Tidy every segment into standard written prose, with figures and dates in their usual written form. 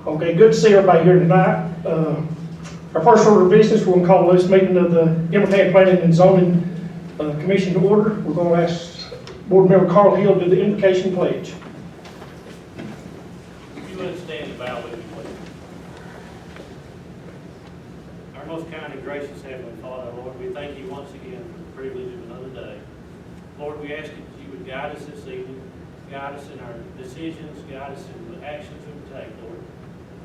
Okay, good to see everybody here tonight. Our first order of business, we're going to call this meeting of the Gilmer Planning and Zoning Commission to order. We're going to ask Board Member Carl Hill to do the invocation pledge. If you would stand and bow with me, please. Our most kind and gracious Heavenly Father, Lord, we thank you once again for the privilege of another day. Lord, we ask that you would guide us this evening, guide us in our decisions, guide us in the actions we take, Lord.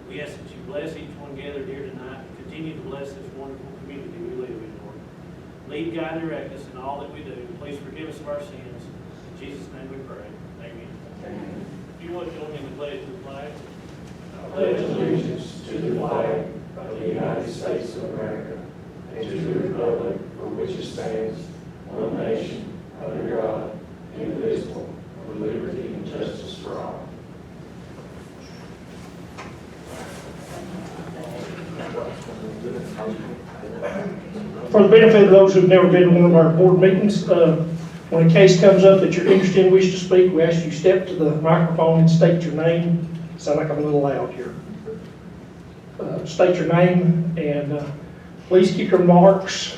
We ask that you bless each one gathered here tonight and continue to bless this wonderful community we live in, Lord. Lead, guide, and direct us in all that we do. Please forgive us of our sins. In Jesus' name we pray. Amen. Amen. If you would join me in the pledge of the flag. I pledge allegiance to the flag of the United States of America and to the republic for which it stands, one nation, under God, indivisible, with liberty and justice for all. For the benefit of those who've never been to one of our board meetings, when a case comes up that you're interested in, wish to speak, we ask you step to the microphone and state your name. Sound like I'm a little loud here. State your name and please keep your remarks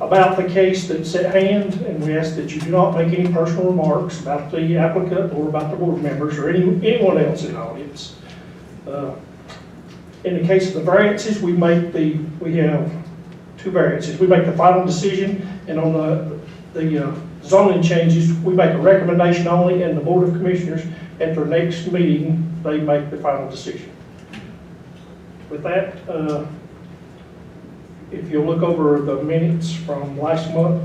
about the case that's at hand, and we ask that you do not make any personal remarks about the applicant or about the board members or anyone else in the audience. In the case of the variances, we have two variances. We make the final decision, and on the zoning changes, we make a recommendation only, and the Board of Commissioners, at their next meeting, they make the final decision. With that, if you'll look over the minutes from last month.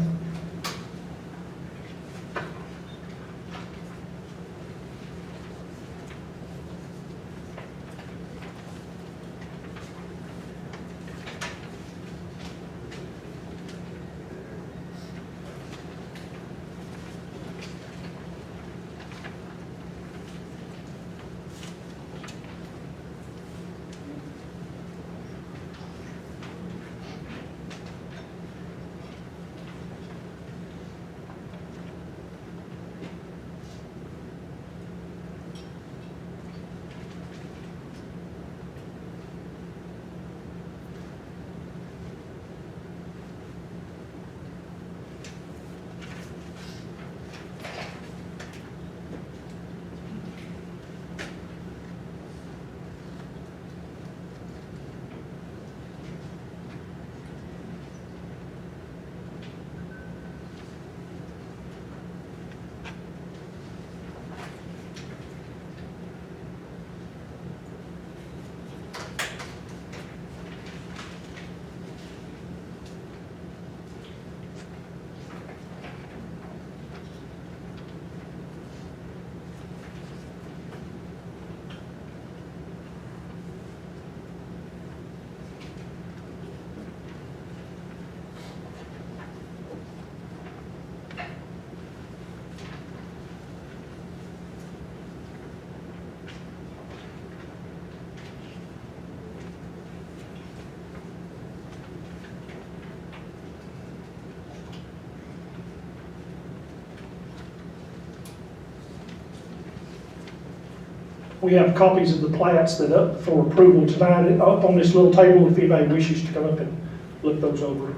We have copies of the plats that up for approval tonight, up on this little table, if anybody wishes to come up and look those over.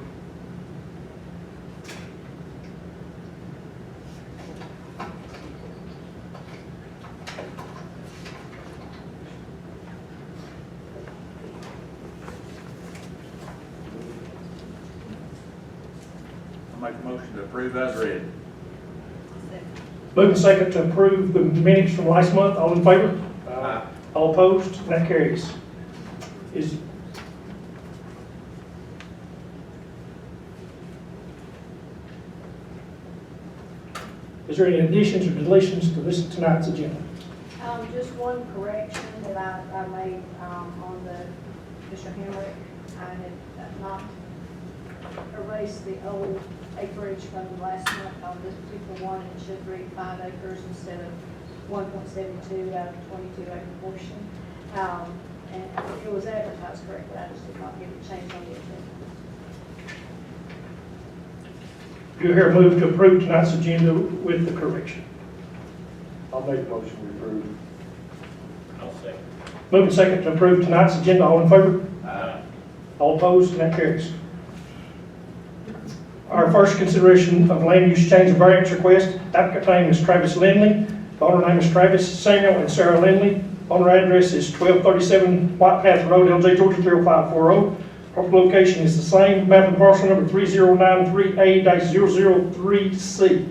I make a motion to approve as read. Moving second to approve the minutes from last month. All in favor? Aye. All opposed? That carries. Is there any additions or deletions to this tonight's agenda? Just one correction that I made on the Mr. Henry. I had not erased the old acreage from the last month on this particular one. It should read 5 acres instead of 1.72 out of 22 acre portion. And it was advertised correctly. I just did not get it changed on the agenda. Do you hear a move to approve tonight's agenda with the correction? I'll make a motion to approve. I'll second. Moving second to approve tonight's agenda. All in favor? Aye. All opposed? And that carries. Our first consideration of land use change of variance request. Applicant name is Travis Lindley. The owner name is Travis Samuel and Sarah Lindley. Owner address is 1237 White Path Road, LJ, Georgia 30540. Property location is the same. Map and parcel number 3093A-003C.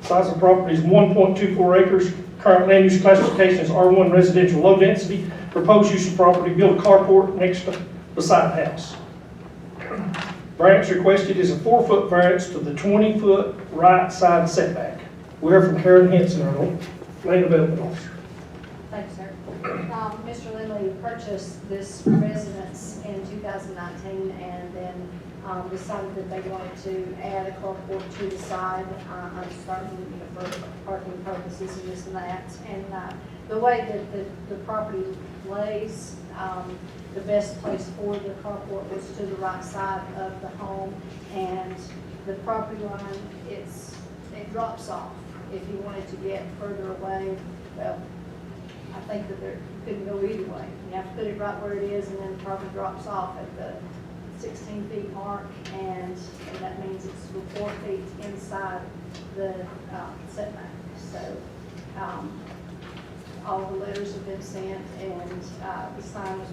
Size of property is 1.24 acres. Current land use classification is R1 residential low density. Proposed use of property, build a carport next to beside the house. Variance requested is a 4-foot variance to the 20-foot right side setback. We hear from Karen Henson, our land development officer. Thanks, sir. Mr. Lindley purchased this residence in 2019 and then decided that they wanted to add a carport to the side. I'm starting, for parking purposes and this and that. And the way that the property lays, the best place for the carport was to the right side of the home, and the property line, it drops off. If you wanted to get further away, well, I think that there couldn't go either way. You have to put it right where it is, and then the property drops off at the 16 feet mark, and that means it's 4 feet inside the setback. So all the letters have been sent, and the sign was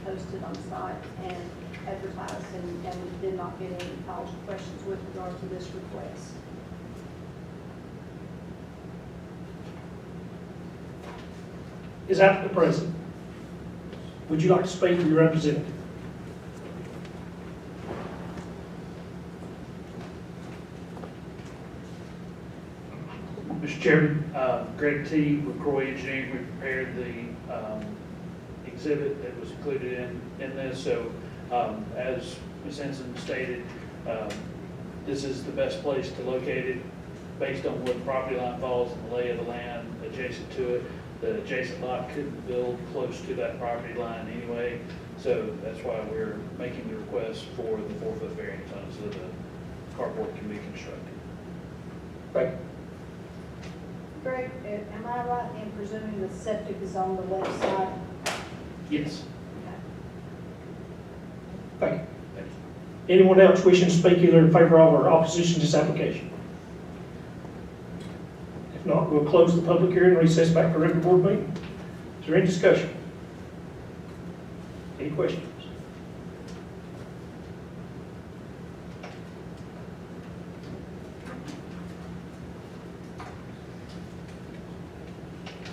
posted on site and advertised, and did not get any calls or questions with regard to this request. Is applicant present? Would you like to speak to your representative? Mr. Chairman, Greg T. with Croy Engineering, we prepared the exhibit that was included in this. So as Ms. Henson stated, this is the best place to locate it based on where the property line falls and the lay of the land adjacent to it. The adjacent lot couldn't build close to that property line anyway, so that's why we're making the request for the 4-foot variance on it, so the carport can be constructed. Right. Greg, am I right in presuming the septic is on the left side? Yes. Thank you. Anyone else wishing to speak either in favor of or opposition to this application? If not, we'll close the public hearing and recess back to regular board meeting. Is there any discussion? Any questions?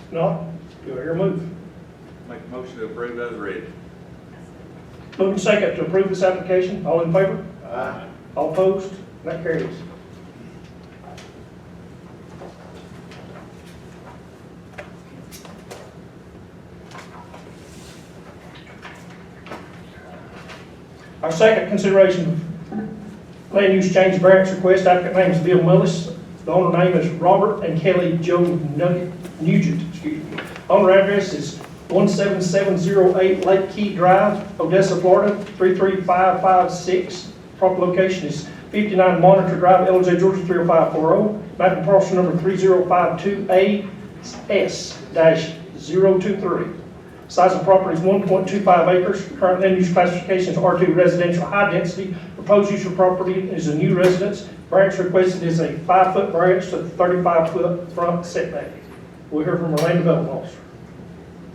If not, do I hear a move? Make a motion to approve as read. Moving second to approve this application. All in favor? Aye. All opposed? That carries. Our second consideration of land use change variance request. Applicant name is Bill Willis. The owner name is Robert and Kelly Joe Nugent. Owner address is 17708 Lake Key Drive, Odessa, Florida 33556. Proper location is 59 Monitor Drive, LJ, Georgia 30540. Map and parcel number 3052AS-023. Size of property is 1.25 acres. Current land use classification is R2 residential high density. Proposed use of property is a new residence. Variance requested is a 5-foot variance to the 35-foot front setback. We'll hear from our land development officer.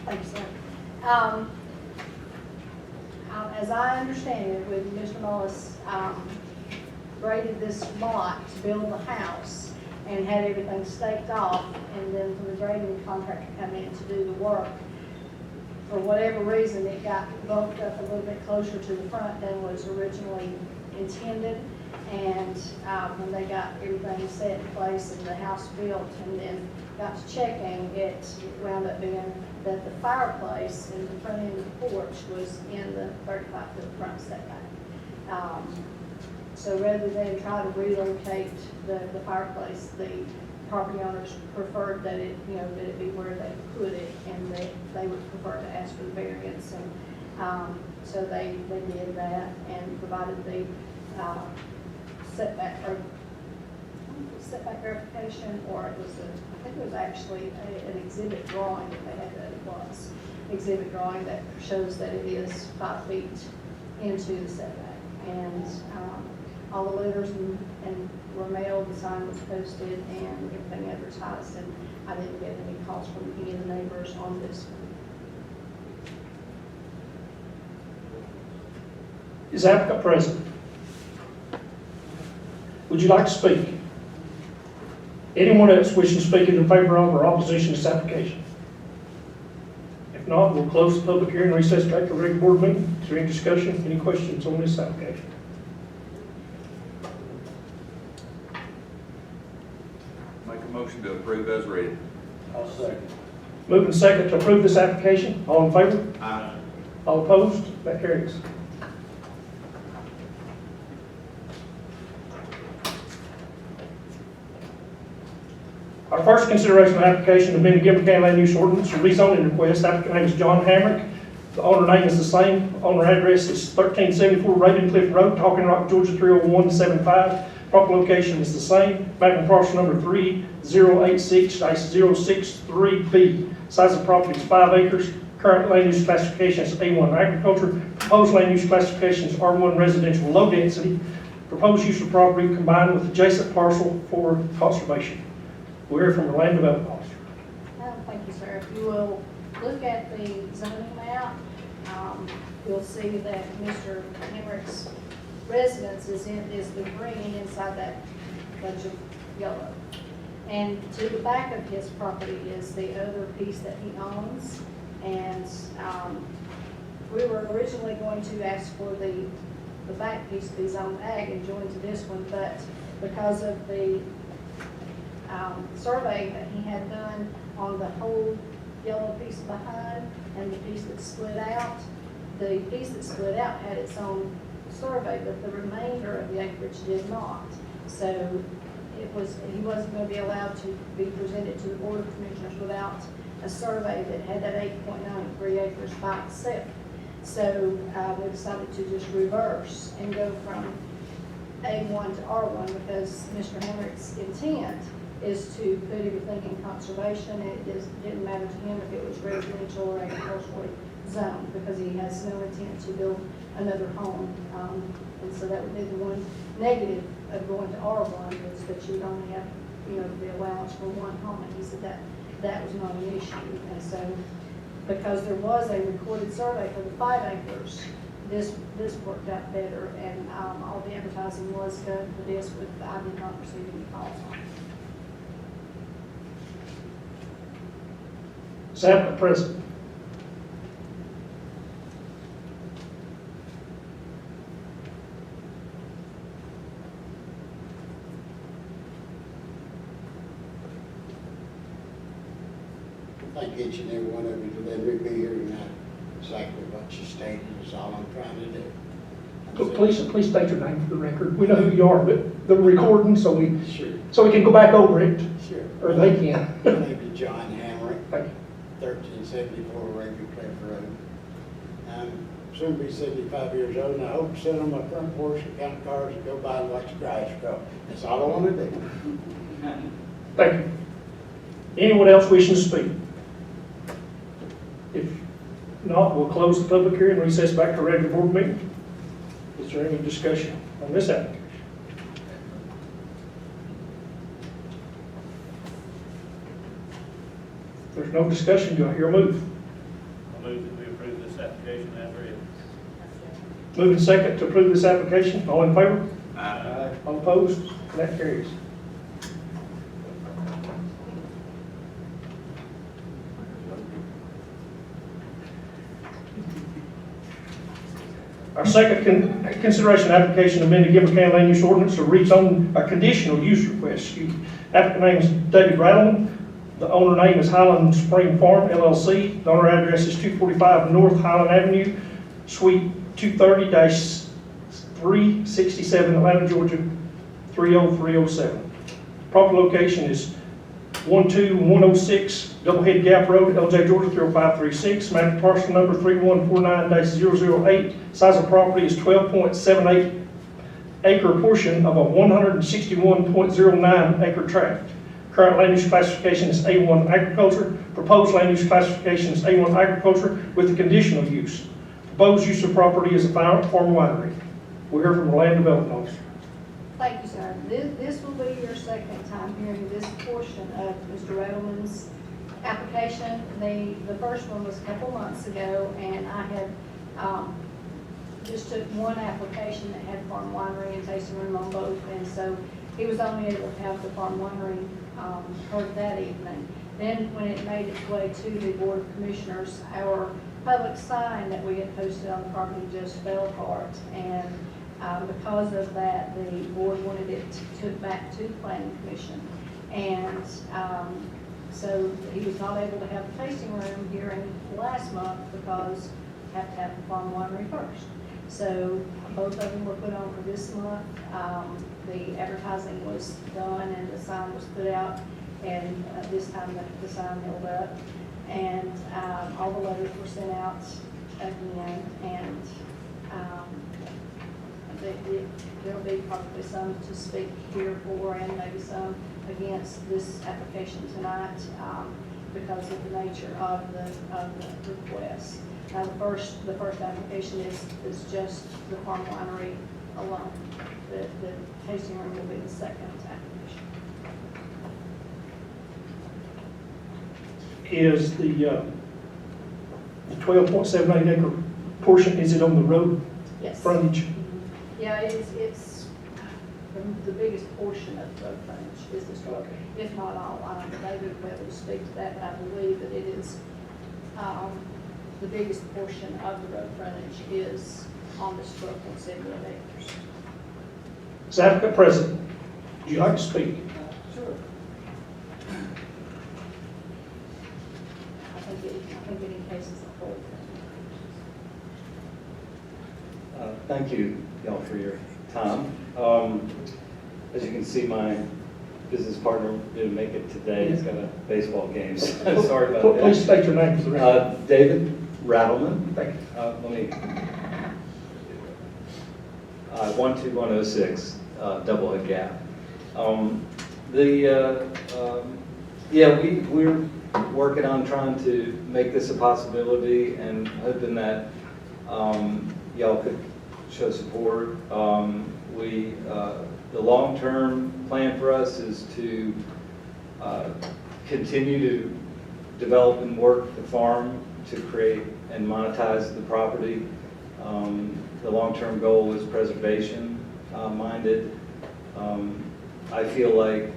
Thank you, sir. As I understand it, with Mr. Mullis, graded this lot to build the house and had everything staked off, and then for the grading contractor to come in to do the work. For whatever reason, it got bumped up a little bit closer to the front than was originally intended. And when they got everything set in place and the house built and then got to checking, it wound up being that the fireplace in the front end of the porch was in the 35-foot front setback. So rather than try to relocate the fireplace, the property owners preferred that it, that it be where they put it, and that they would prefer to ask for the variance. And so they did that and provided the setback, or setback verification, or it was I think it was actually an exhibit drawing that they had, that it was. Exhibit drawing that shows that it is 5 feet into the setback. And all the letters and were mailed, the sign was posted, and everything advertised, and I didn't get any calls from any of the neighbors on this one. Is the applicant present? Would you like to speak? Anyone else wishing to speak in favor of or opposition to this application? If not, we'll close the public hearing and recess back to the regular board meeting. Is there any discussion, any questions on this application? Make a motion to approve as read. I'll second. Moving second to approve this application. All in favor? Aye. All opposed? That carries. Our first consideration of application to amend the Gilmer County Land Use Ordinance, a rezoning request. Applicant name is John Hamrick. The owner name is the same. Owner address is 1374 Ravencliff Road, Talking Rock, Georgia 30175. Proper location is the same. Mapping parcel number 3086-063B. Size of property is 5 acres. Current land use classification is A1 agriculture. Proposed land use classification is R1 residential low density. Proposed use of property combined with adjacent parcel for conservation. We're from the Land Development Officer. Thank you, sir. If you will look at the zoning map, you'll see that Mr. Henrick's residence is the green inside that bunch of yellow. And to the back of his property is the other piece that he owns. And we were originally going to ask for the back piece to be zoned ag and join to this one, but because of the survey that he had done on the whole yellow piece behind and the piece that split out, the piece that split out had its own survey, but the remainder of the acreage did not. So he wasn't going to be allowed to be presented to the Board of Commissioners without a survey that had that 8.93 acres by itself. So we decided to just reverse and go from A1 to R1 because Mr. Henrick's intent is to put everything in conservation. It didn't matter to him if it was residential or agricultural zone because he has no intent to build another home. And so that would be the one negative of going to R1 is that you would only have, the allowance for one home. And he said that was not an issue. And so because there was a recorded survey for the 5 acres, this worked out better. And all the advertising was done for this, but I did not receive any calls on it. Is the applicant present? Thank each and every one of you to let me be here tonight. Exactly what you stated is all I'm trying to do. But please state your name for the record. We know who you are, but the recording, so we Sure. can go back over it, Sure. or they can. My name is John Hamrick, Thank you. 1374 Ravencliff Road. I'm soon to be 75 years old, and I hope to sit on my front porch and count cars and go by and watch the grass grow. That's all I want to do. Thank you. Anyone else wishing to speak? If not, we'll close the public hearing and recess back to regular board meeting. Is there any discussion on this application? If there's no discussion, do I hear a move? I move that we approve this application as read. Moving second to approve this application. All in favor? Aye. All opposed? That carries. Our second consideration application to amend the Gilmer County Land Use Ordinance to rezone a conditional use request. Applicant name is David Rattleman. The owner name is Highland Spring Farm LLC. The owner address is 245 North Highland Avenue, Suite 230-367, Atlanta, Georgia 30307. Proper location is 12106 Doublehead Gap Road, LJ, Georgia 30536. Map parcel number 3149-008. Size of property is 12.78 acre portion of a 161.09 acre tract. Current land use classification is A1 agriculture. Proposed land use classification is A1 agriculture with the conditional use. Proposed use of property is a farm winery. We'll hear from the land development officer. Thank you, sir. This will be your second time hearing this portion of Mr. Edelman's application. The first one was a couple months ago, and I had just took one application that had farm winery and tasting room on both, and so he was only able to have the farm winery heard that evening. Then when it made its way to the Board of Commissioners, our public sign that we had posted on the property just fell apart, and because of that, the board wanted it took back to the Planning Commission. And so he was not able to have the tasting room hearing last month because you have to have the farm winery first. So both of them were put on for this month. The advertising was done and the sign was put out, and this time the sign held up. And all the letters were sent out again, and there'll be probably some to speak here for and maybe some against this application tonight because of the nature of the request. Now, the first application is just the farm winery alone. The tasting room will be the second application. Is the 12.78 acre portion, is it on the road Yes. frontage? Yeah, it's the biggest portion of road frontage is this road, if not all. Maybe we'll be able to speak to that, but I believe that it is the biggest portion of the road frontage is on this 12.78 acres. Is the applicant present? Would you like to speak? Sure. I think it encases the whole thing. Thank you, y'all, for your time. As you can see, my business partner didn't make it today. He's got a baseball game. So sorry about Please that. state your name for the record. David Rattleman. Thank you. Let me. 12106, Doublehead Gap. Yeah, we're working on trying to make this a possibility and hoping that y'all could show support. The long-term plan for us is to continue to develop and work the farm to create and monetize the property. The long-term goal is preservation minded. I feel like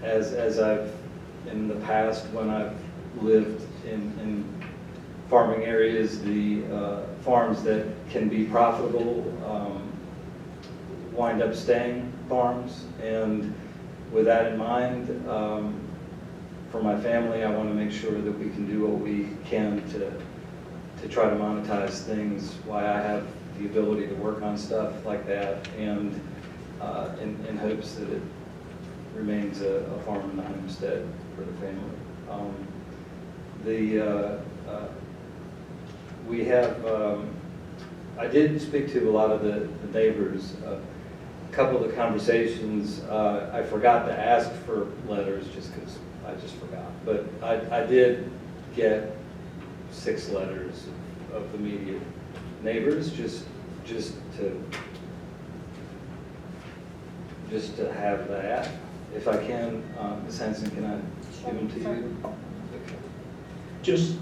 as I've in the past when I've lived in farming areas, the farms that can be profitable wind up staying farms. And with that in mind, for my family, I want to make sure that we can do what we can to try to monetize things while I have the ability to work on stuff like that, and in hopes that it remains a farm and a homestead for the family. We have, I did speak to a lot of the neighbors. A couple of the conversations, I forgot to ask for letters just because I just forgot. But I did get 6 letters of immediate neighbors, just to have that. If I can, Ms. Hanson, can I give them to you? Okay. Just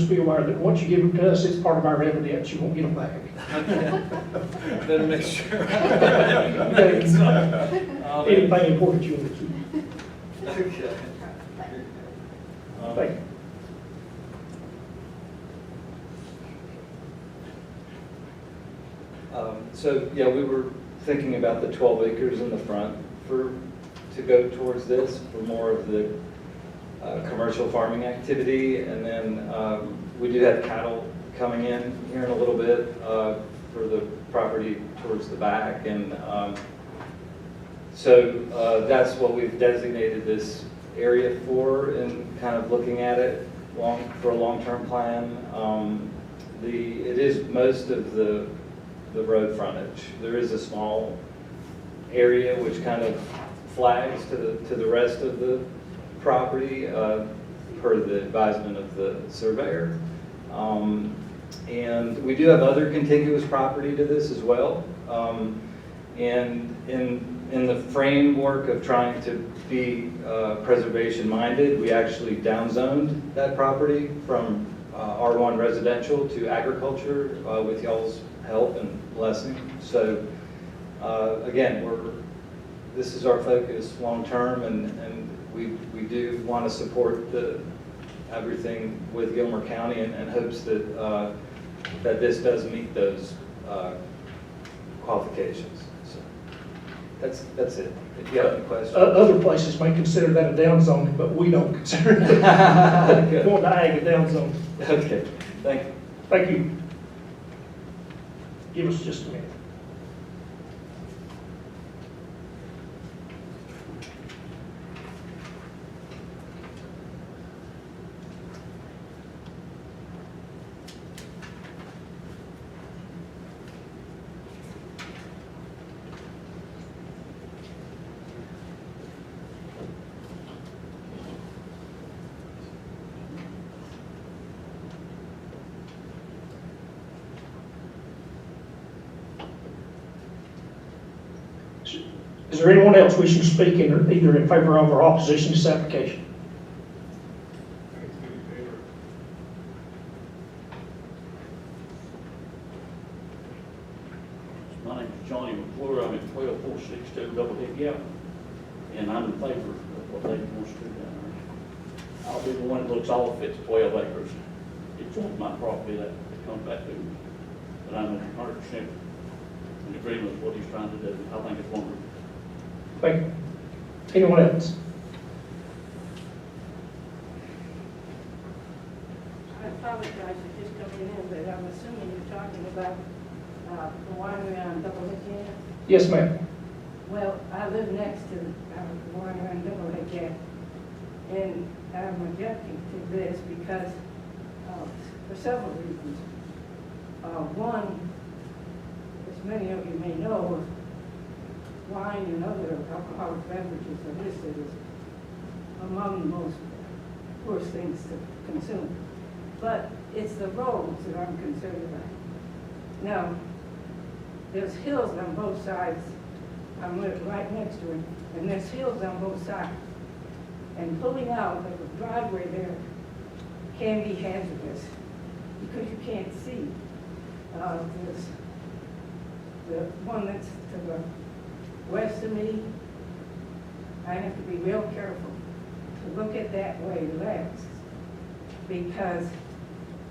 be aware that once you give them to us, it's part of our evidence. You won't get them back. Better make sure. Anything important you want to keep. Okay. Thank you. So, yeah, we were thinking about the 12 acres in the front to go towards this for more of the commercial farming activity. And then we do have cattle coming in here in a little bit for the property towards the back. And so that's what we've designated this area for, and kind of looking at it for a long-term plan. It is most of the road frontage. There is a small area which kind of flags to the rest of the property per the advisement of the surveyor. And we do have other contiguous property to this as well. And in the framework of trying to be preservation minded, we actually downzoned that property from R1 residential to agriculture with y'all's help and blessing. So again, this is our focus long term, and we do want to support everything with Gilmer County and hopes that that this does meet those qualifications. So that's it. If you have any questions. Other places may consider that a downzoning, but we don't consider it. Good. Going to ag a downzone. Okay, thank you. Thank you. Give us just a minute. Is there anyone else wishing to speak either in favor of or opposition to this application? My name is Johnny McClure. I'm at 12462 Double Hill Gap, and I'm in favor of what they want to do down there. I'll be the one that looks all if it's 12 acres. It's on my property that comes back to me, but I'm 100% in agreement with what he's trying to do. I think it's wonderful. Thank you. Anyone else? I apologize for just coming in, but I'm assuming you're talking about the winery on Double Hill Gap. Yes, ma'am. Well, I live next to the winery on Double Hill Gap, and I'm objecting to this because for several reasons. One, as many of you may know, wine and other alcoholic beverages are listed as among the most worst things to consume. But it's the roads that I'm concerned about. Now, there's hills on both sides. I'm right next to it, and there's hills on both sides. And pulling out of the driveway there can be hazardous because you can't see. There's the one that's to the west of me. I have to be real careful to look at that way left, because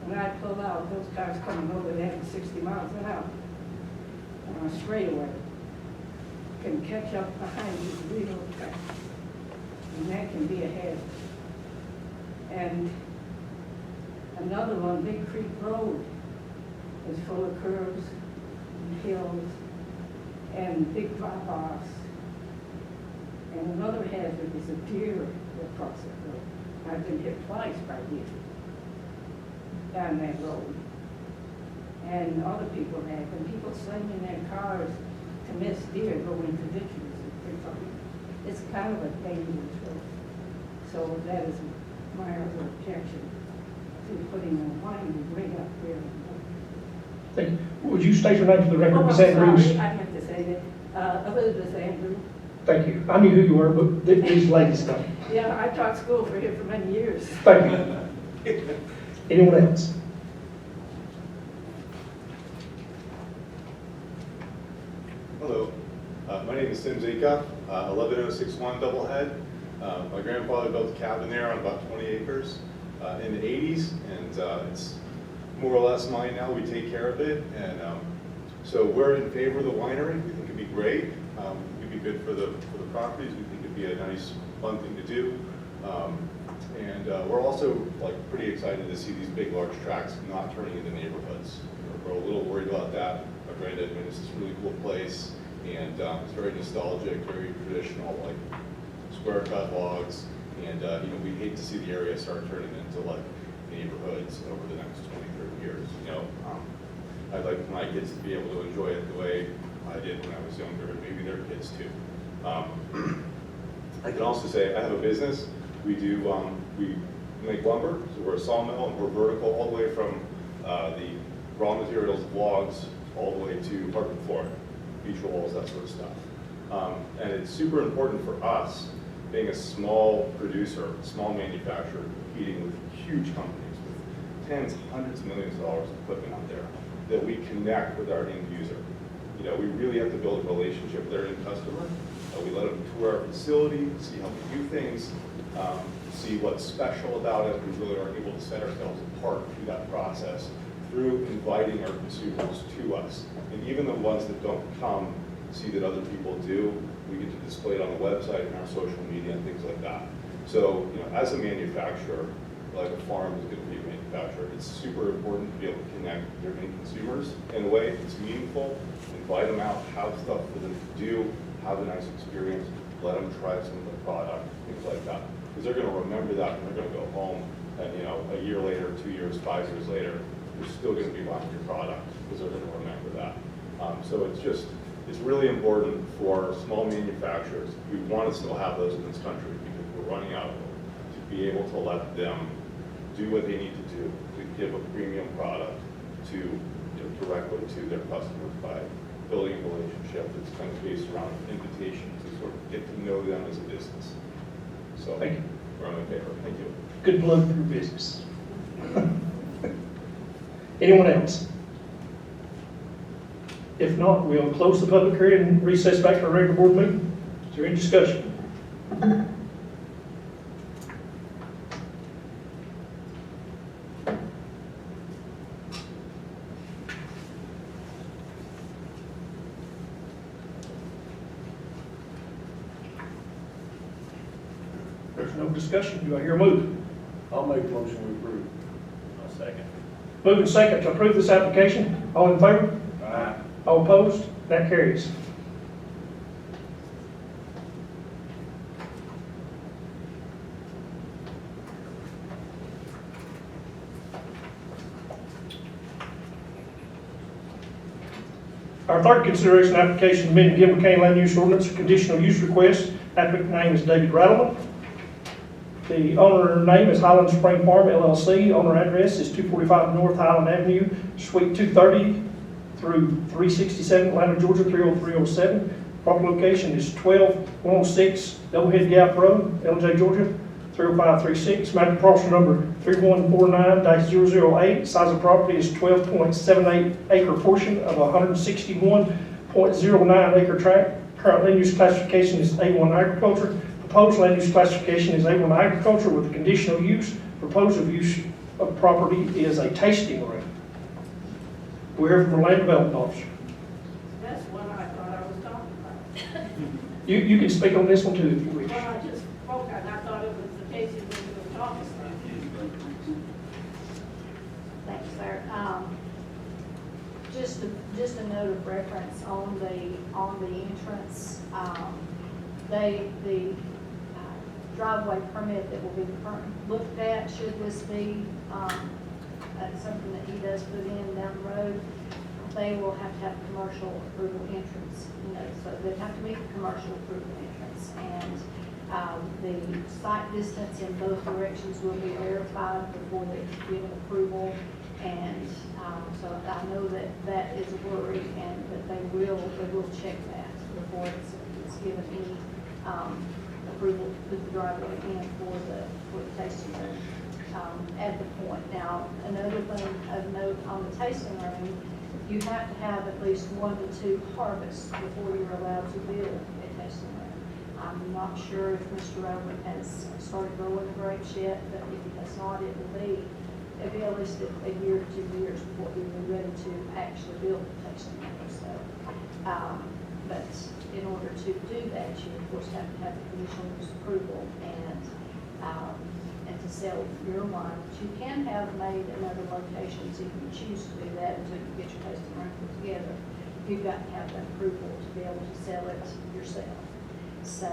when I pull out, those cars coming over there at 60 miles an hour on a straightaway can catch up behind you real fast, and that can be a hazard. And another one, Big Creek Road, is full of curves and hills and big drop-offs. And another hazard is a deer that crosses that road. I've been hit twice by deer down that road. And other people have, and people slinging their cars to miss deer going into ditches and things like that. It's kind of a dangerous road. So that is my other objection to putting a winery right up there. Thank you. Would you state your name for the record, Oh, Ms. I'm Andrews? sorry, I meant to say that. Elizabeth Andrews. Thank you. I knew who you were, but these ladies don't. Yeah, I taught school for him for many years. Thank you. Anyone else? Hello, my name is Tim Zika, 11061 Doublehead. My grandfather built a cabin there on about 20 acres in the 80s, and it's more or less mine now. We take care of it, and so we're in favor of the winery. We think it'd be great. It'd be good for the properties. We think it'd be a nice, fun thing to do. And we're also pretty excited to see these big, large tracks not turning into neighborhoods. We're a little worried about that. My granddad made us this really cool place, and it's very nostalgic, very traditional, like square cut logs. And we hate to see the area start turning into neighborhoods over the next 20, 30 years. I'd like my kids to be able to enjoy it the way I did when I was younger, and maybe their kids too. I can also say I have a business. We make lumber, so we're a sawmill, and we're vertical all the way from the raw materials, logs, all the way to hardwood flooring, beach walls, that sort of stuff. And it's super important for us, being a small producer, small manufacturer, competing with huge companies with tens, hundreds of millions of dollars of equipment out there, that we connect with our end user. You know, we really have to build a relationship with our end customer. We let them tour our facility, see how we do things, see what's special about it. We really are able to set ourselves apart through that process, through inviting our consumers to us. And even the ones that don't come, see that other people do, we get to display it on the website and our social media and things like that. So, you know, as a manufacturer, like a farm is going to be a manufacturer, it's super important to be able to connect your end consumers in a way that's meaningful, invite them out, have stuff for them to do, have a nice experience, let them try some of the product, things like that. Because they're going to remember that and they're going to go home and, you know, a year later, 2 years, 5 years later, they're still going to be buying your product because they're going to remember that. So it's really important for small manufacturers. We want to still have those in this country because we're running out of them, to be able to let them do what they need to do to give a premium product to, you know, directly to their customers by building a relationship that's kind of based around an invitation to sort of get to know them as a business. So Thank you. we're on my favor. Thank you. Good plug for your business. Anyone else? If not, we'll close the public hearing and recess back to our regular board meeting. Is there any discussion? There's no discussion. Do I hear a move? I'll make a motion to approve. I'll second. Moving second to approve this application. All in favor? Aye. All opposed? That carries. Our third consideration application, amending Gilmer County Land Use Ordinance, conditional use request. Applicant name is David Rattleman. The owner name is Highland Spring Farm LLC. Owner address is 245 North Highland Avenue, Suite 230 through 367, Atlanta, Georgia 30307. Property location is 12106 Doublehead Gap Road, LJ, Georgia 30536. Map parcel number 3149-008. Size of property is 12.78 acre portion of a 161.09 acre tract. Current land use classification is A1 agriculture. Proposed land use classification is A1 agriculture with a conditional use. Proposed use of property is a tasting room. We're here from the land development officer. That's what I thought I was talking about. You can speak on this one too if you wish. Well, I just spoke, and I thought it was the case you were talking about. Thanks, sir. Just a note of reference on the entrance, the driveway permit that will be looked at, should this be, something that he does put in down the road, they will have to have commercial approval entrance, you know, so they have to meet the commercial approval entrance. And the site distance in both directions will be verified before they give an approval. And so I know that that is a worry, and that they will check that before it's given any approval to put the driveway in for the tasting room at the point. Now, another thing of note on the tasting room, you have to have at least 1 to 2 harvests before you're allowed to build a tasting room. I'm not sure if Mr. Rowan has started growing the grapes yet, but if he has not, it'll be at least a year to 2 years before we will be ready to actually build the tasting room. So, but in order to do that, you of course have to have the conditional use approval and to sell your wine, which you can have made in other locations if you choose to do that until you get your tasting room put together. You've got to have that approval to be able to sell it yourself. So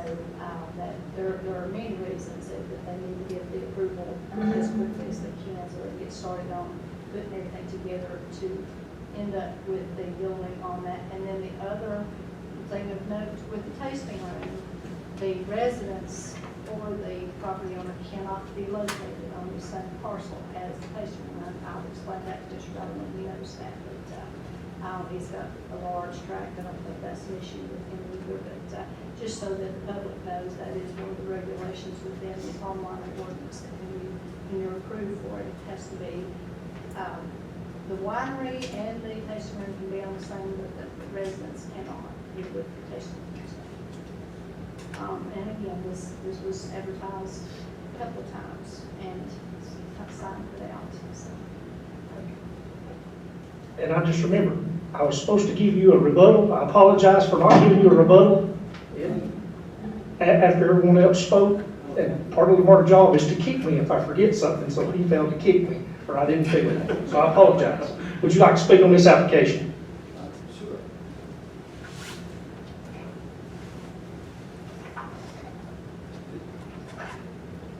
that there are many reasons that they need to get the approval as quickly as they can so they get started on putting everything together to end up with the building on that. And then the other thing of note with the tasting room, the residence or the property owner cannot be located on the same parcel as the tasting room. I'll explain that to Mr. Donovan, he knows that, but he's got a large tract, I don't think that's an issue with him either, but just so that the public knows, that is one of the regulations within the online ordinance, that when you're approved for it, it has to be, the winery and the tasting room can be on the same, but the residents cannot be with the tasting room. And again, this was advertised a couple of times and signed it out, so. And I just remember, I was supposed to give you a rebuttal. I apologize for not giving you a rebuttal after everyone else spoke. And part of our job is to keep me if I forget something, so he failed to keep me, or I didn't feel it. So I apologize. Would you like to speak on this application? Sure.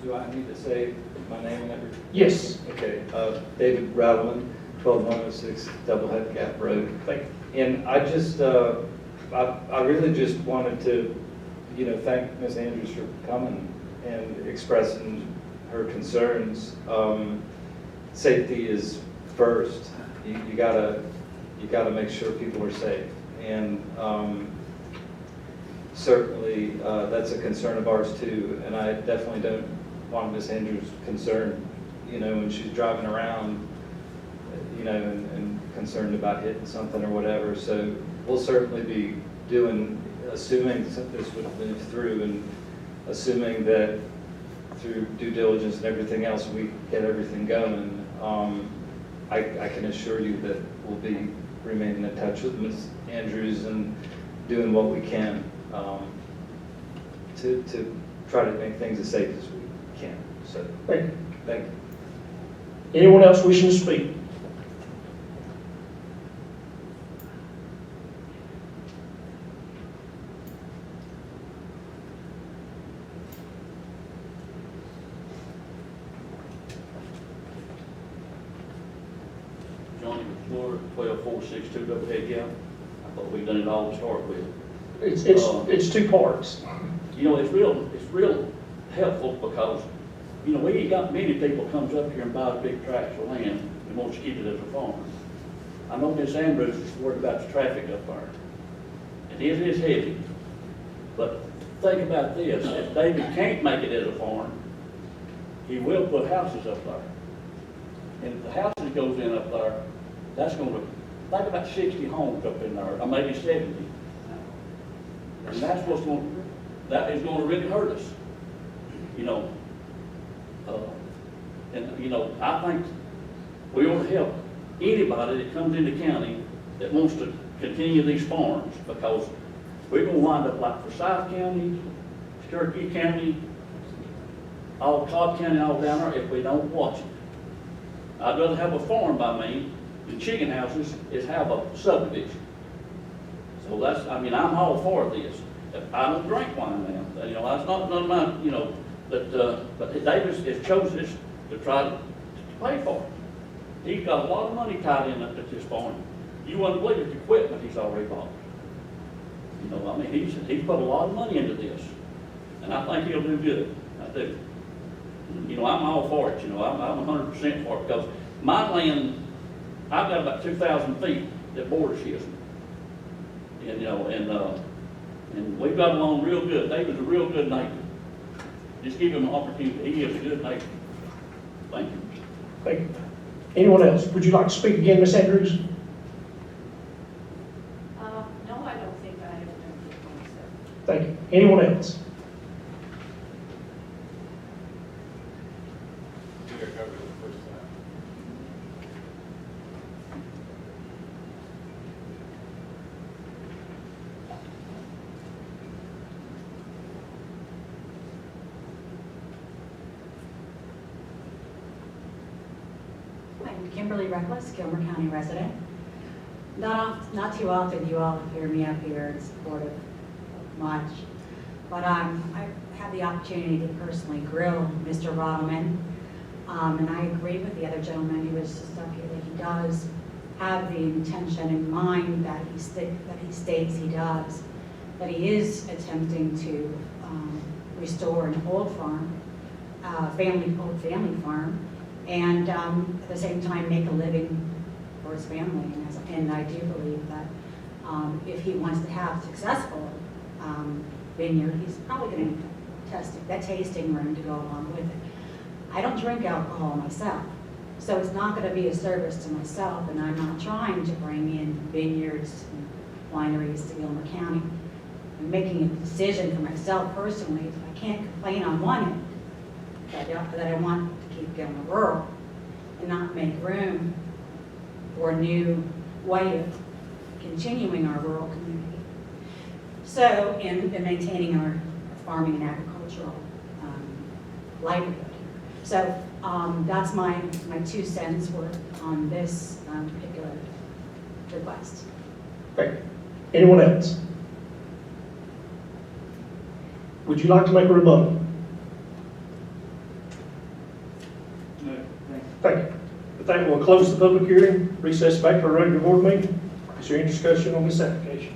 Do I need to say my name and everything? Yes. Okay, David Rattleman, 12106 Doublehead Gap Road. Thank you. And I just, I really just wanted to, thank Ms. Andrews for coming and expressing her concerns. Safety is first. You gotta make sure people are safe. And certainly that's a concern of ours too. And I definitely don't want Ms. Andrews concerned, when she's driving around, and concerned about hitting something or whatever. So we'll certainly be assuming this would move through, and assuming that through due diligence and everything else, we get everything going. I can assure you that we'll be remaining in touch with Ms. Andrews and doing what we can to try to make things as safe as we can. So Thank you. thank you. Anyone else wishing to speak? Johnny McClure, 12462 Doublehead Gap. I thought we'd done it all to start with. It's two parts. It's real helpful because, we ain't got many people comes up here and buys big tracts of land and wants to keep it as a farm. I know Miss Andrews is worried about the traffic up there. And it is heavy. But think about this, if David can't make it as a farm, he will put houses up there. And if the houses goes in up there, that's gonna, think about 60 homes up in there, or maybe 70. And that's that is gonna really hurt us, I think we ought to help anybody that comes into county that wants to continue these farms, because we're gonna wind up like Forsyth County, Cherokee County, all Cobb County, all down there, if we don't watch it. I'd rather have a farm by me than chicken houses is have a subdivision. So I'm all for this. I don't drink wine now, that's not none of my, but Davis has chosen this to try to pay for it. He's got a lot of money tied in at this farm. You wouldn't believe the equipment he's already bought. He's put a lot of money into this, and I think he'll do good. I do. I'm all for it. I'm 100% for it, because my land, I've got about 2,000 feet that borders his. And we've got along real good. David's a real good neighbor. Just give him an opportunity. He is a good neighbor. Thank you. Thank you. Anyone else? Would you like to speak again, Ms. Andrews? No, I don't think I have anything. Thank you. Anyone else? I'm Kimberly Reckless, Gilmer County resident. Not too often you all hear me up here in support of much, but I had the opportunity to personally grill Mr. Rodman, and I agree with the other gentleman who was just up here that he does have the intention in mind that he states he does, that he is attempting to restore an old farm, old family farm, and at the same time make a living for his family. And I do believe that if he wants to have a successful vineyard, he's probably going to test that tasting room to go along with it. I don't drink alcohol myself, so it's not going to be a service to myself, and I'm not trying to bring in vineyards and wineries to Gilmer County. I'm making a decision for myself personally. I can't complain on one end that I want to keep Gilmer rural and not make room for a new way of continuing our rural community. So, in maintaining our farming and agricultural livelihood. So that's my 2 cents worth on this particular request. Okay. Anyone else? Would you like to make a rebuttal? No, thanks. Thank you. With that, we'll close the public hearing, recess back to our regular board meeting. Is there any discussion on this application?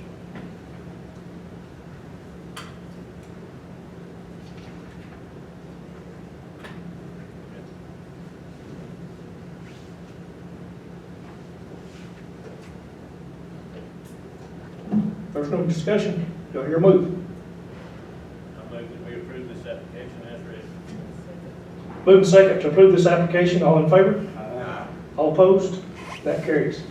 There's no discussion. Do I hear a move? I move that we approve this application as read. Moving second to approve this application. All in favor? Aye. All opposed? That carries.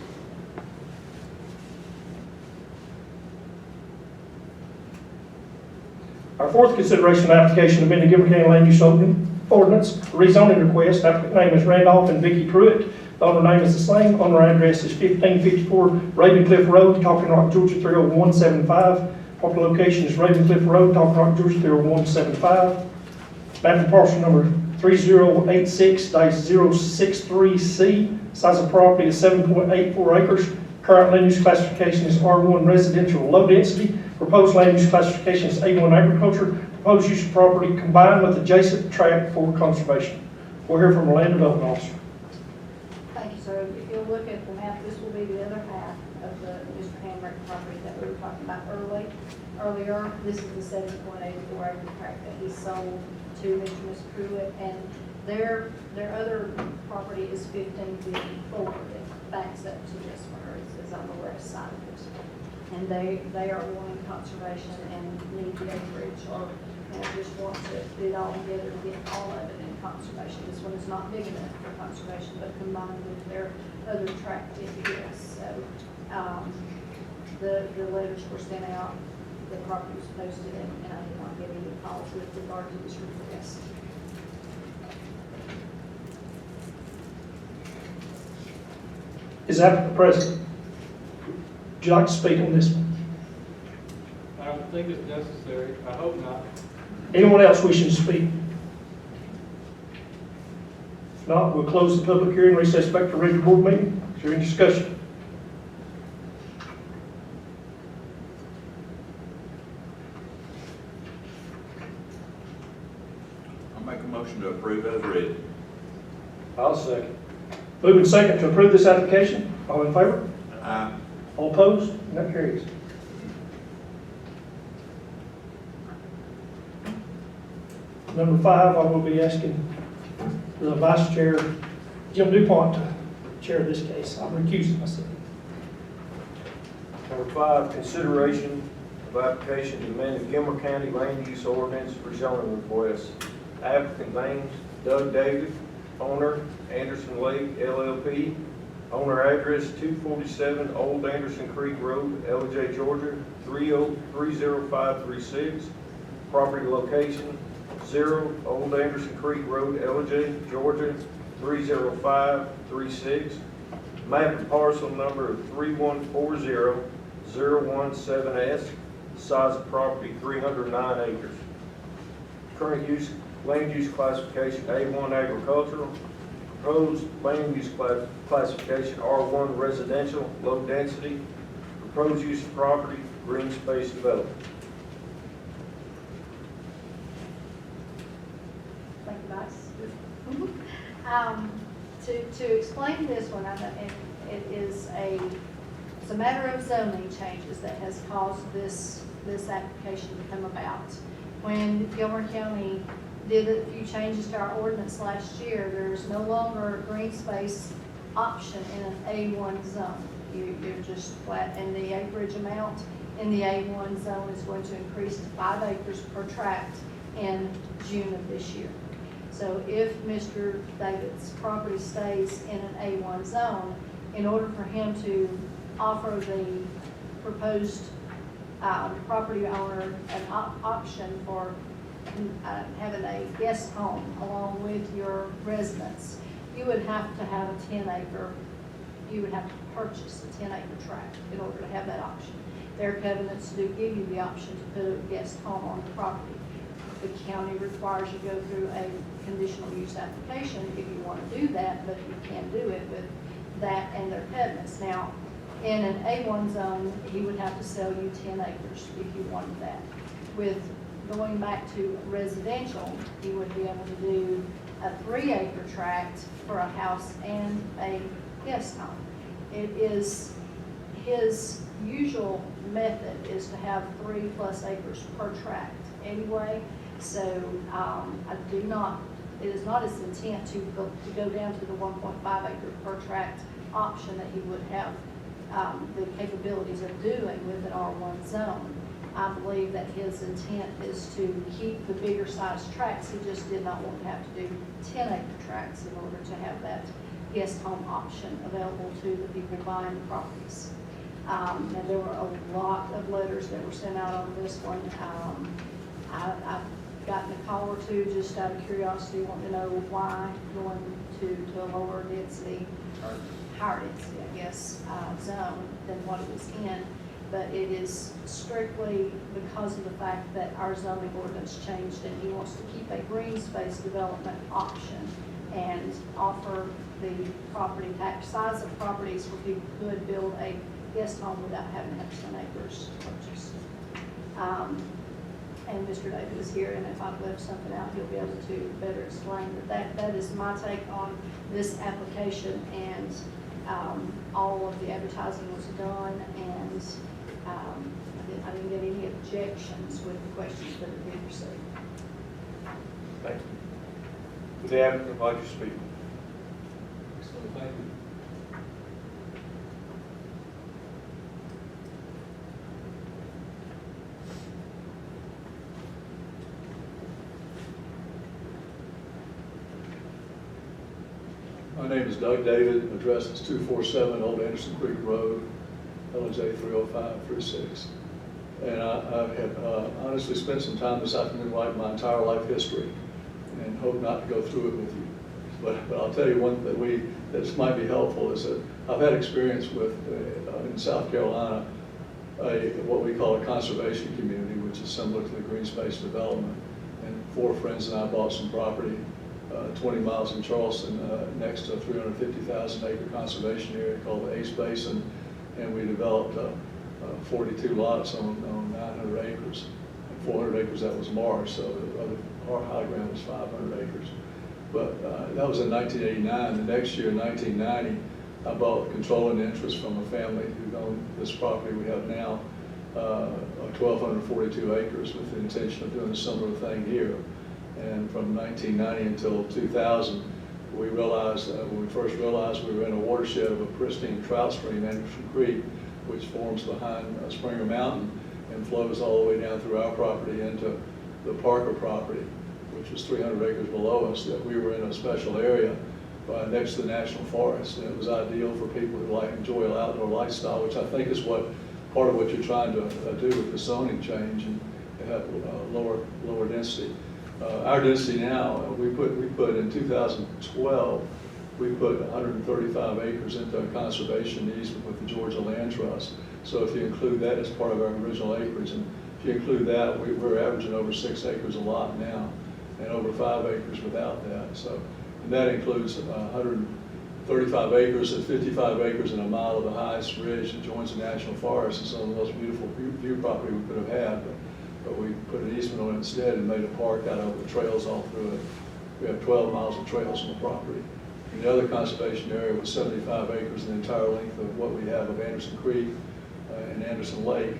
Our fourth consideration of application amending Gilmer County Land Use Ordinance, rezoning request. Applicant name is Randolph and Vicky Pruitt. The owner name is the same. Owner address is 1554 Ravencliff Road, Talking Rock, Georgia 30175. Property location is Ravencliff Road, Talking Rock, Georgia 30175. Map and parcel number 3086-063C. Size of property is 7.84 acres. Current land use classification is R1 residential low density. Proposed land use classification is A1 agriculture. Proposed use of property combined with adjacent tract for conservation. We'll hear from a land development officer. Thank you, sir. If you'll look at the map, this will be the other half of the Mr. Hamrick property that we were talking about earlier. This is the 7.84 acre tract that he sold to Mr. Pruitt, and their other property is 1554 that backs up to this one, or is on the west side of this one. And they are wanting conservation and need the acreage, or just want to put it all together and get all of it in conservation. This one is not big enough for conservation, but combined with their other tract, it is. So the letters were sent out, the property was posted, and I did not get any calls with regard to this request. Is applicant present? Would you like to speak on this one? I don't think it's necessary. I hope not. Anyone else wishing to speak? If not, we'll close the public hearing, recess back to regular board meeting. Is there any discussion? I'll make a motion to approve as read. I'll second. Moving second to approve this application. All in favor? Aye. All opposed? And that carries. Number 5, I will be asking the Vice Chair, Jim DuPont, to chair this case. I'm recusing myself. Number 5, consideration of application to amend the Gilmer County Land Use Ordinance for zoning request. Applicant names Doug David, owner Anderson Lake LLP, owner address 247 Old Anderson Creek Road, LJ, Georgia 30536, property location 0 Old Anderson Creek Road, LJ, Georgia 30536, map and parcel number 3140017S, size of property 309 acres. Current use, land use classification A1 agricultural, proposed land use classification R1 residential, low density, proposed use of property, green space development. Thank you, Vice. To explain this one, it's a matter of zoning changes that has caused this application to come about. When Gilmer County did a few changes to our ordinance last year, there's no longer a green space option in an A1 zone. You're just flat, and the acreage amount in the A1 zone is going to increase to 5 acres per tract in June of this year. So if Mr. David's property stays in an A1 zone, in order for him to offer the proposed property owner an option for having a guest home along with your residence, you would have to have a 10-acre, you would have to purchase a 10-acre tract in order to have that option. Their covenants do give you the option to put a guest home on the property. The county requires you go through a conditional use application if you want to do that, but you can do it with that and their covenants. Now, in an A1 zone, he would have to sell you 10 acres if you wanted that. With going back to residential, he would be able to do a 3-acre tract for a house and a guest home. It is his usual method is to have 3+ acres per tract anyway. So it is not his intent to go down to the 1.5 acre per tract option that he would have the capabilities of doing with an R1 zone. I believe that his intent is to keep the bigger size tracts. He just did not want to have to do 10-acre tracts in order to have that guest home option available to the people buying the properties. And there were a lot of letters that were sent out on this one. I've gotten a call or two just out of curiosity, wanting to know why going to a lower density or higher density, I guess, zone than what it was in. But it is strictly because of the fact that our zoning ordinance changed and he wants to keep a green space development option and offer the property tax size of properties where people could build a guest home without having to have 10 acres to purchase. And Mr. David is here, and if I've left something out, he'll be able to better explain. But that is my take on this application, and all of the advertising was done, and I didn't get any objections with the questions that have been received. Thank you. Would the applicant like to speak? Thank you. My name is Doug David. Address is 247 Old Anderson Creek Road, LJ 30536. And I have honestly spent some time this afternoon writing my entire life history and hope not to go through it with you. But I'll tell you one that might be helpful is that I've had experience with, in South Carolina, what we call a conservation community, which is similar to the green space development. And 4 friends and I bought some property 20 miles in Charleston next to a 350,000 acre conservation area called the Ace Basin, and we developed 42 lots on 900 acres. And 400 acres that was marsh, so our high ground was 500 acres. But that was in 1989. The next year, in 1990, I bought controlling interest from a family who owned this property we have now, 1,242 acres, with the intention of doing a similar thing here. And from 1990 until 2000, we realized, when we first realized we were in a watershed of a pristine trout stream, Anderson Creek, which forms behind Springer Mountain and flows all the way down through our property into the Parker property, which was 300 acres below us, that we were in a special area next to the National Forest. And it was ideal for people who enjoy an outdoor lifestyle, which I think is part of what you're trying to do with the zoning change and have lower density. Our density now, we put in 2012, we put 135 acres into a conservation easement with the Georgia Land Trust. So if you include that as part of our original acreage, and if you include that, we're averaging over 6 acres a lot now, and over 5 acres without that. So, and that includes 135 acres and 55 acres and a mile of the highest ridge that joins the National Forest, and some of the most beautiful view property we could have had. But we put an easement on it instead and made a park out of the trails all through it. We have 12 miles of trails on the property. And the other conservation area was 75 acres, the entire length of what we have of Anderson Creek and Anderson Lake.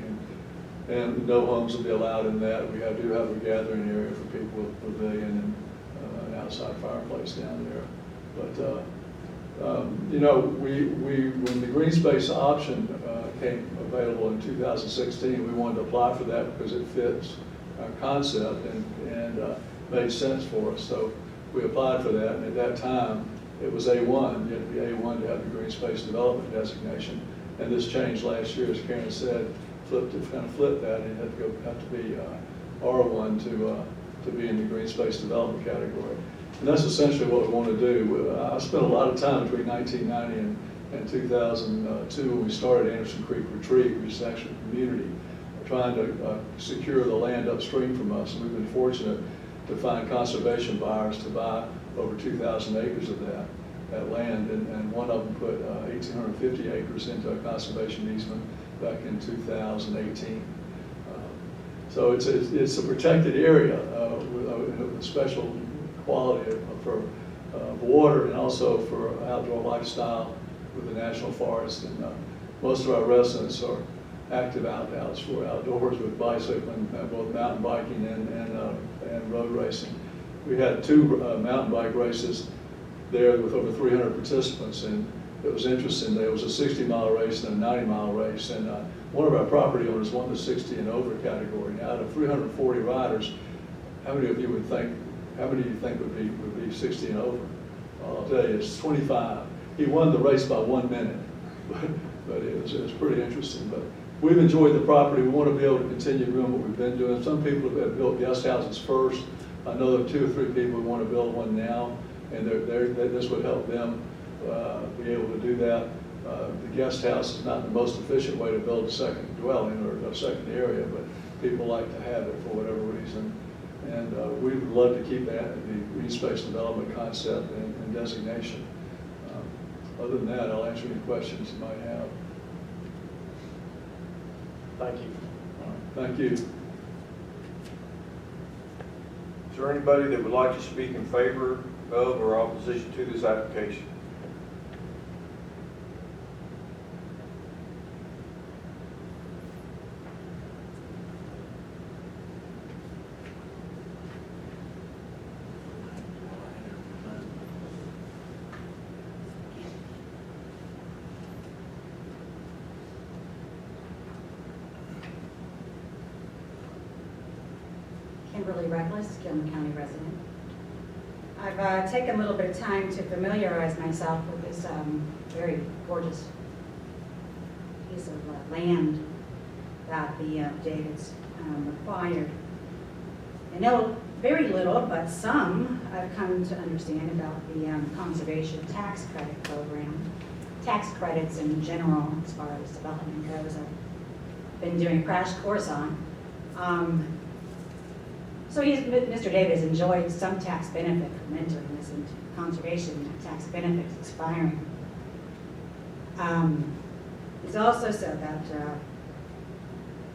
And no homes will be allowed in that. We do have a gathering area for people with a pavilion and an outside fireplace down there. But, you know, when the green space option came available in 2016, we wanted to apply for that because it fits our concept and made sense for us. So we applied for that, and at that time, it was A1. You had to be A1 to have the green space development designation. And this changed last year, as Karen said, kind of flipped that, and it had to be R1 to be in the green space development category. And that's essentially what we want to do. I spent a lot of time between 1990 and 2002 when we started Anderson Creek Retreat, which is actually a community, trying to secure the land upstream from us. And we've been fortunate to find conservation buyers to buy over 2,000 acres of that land, and one of them put 1,850 acres into a conservation easement back in 2018. So it's a protected area with a special quality for water and also for outdoor lifestyle with the National Forest. And most of our residents are active outdoors with bicycling, both mountain biking and road racing. We had 2 mountain bike races there with over 300 participants, and it was interesting. There was a 60-mile race and a 90-mile race, and one of our property owners won the 60 and over category. Now, out of 340 riders, how many of you would think? How many do you think would be 60 and over? Well, I'll tell you, it's 25. He won the race by 1 minute, but it was pretty interesting. But we've enjoyed the property. We want to be able to continue doing what we've been doing. Some people have built guest houses first. I know there are 2 or 3 people who want to build one now, and this would help them be able to do that. The guest house is not the most efficient way to build a second dwelling or a second area, but people like to have it for whatever reason. And we would love to keep that, the green space development concept and designation. Other than that, I'll answer any questions you might have. Thank you. Thank you. Is there anybody that would like to speak in favor of or opposition to this application? Kimberly Reckless, Gilmer County resident. I've taken a little bit of time to familiarize myself with this very gorgeous piece of land that the Davids acquired. I know very little, but some I've come to understand about the conservation tax credit program. Tax credits in general, as far as development goes, I've been doing a crash course on. So Mr. Davis enjoyed some tax benefit from entering this into conservation tax benefits expiring. It's also said that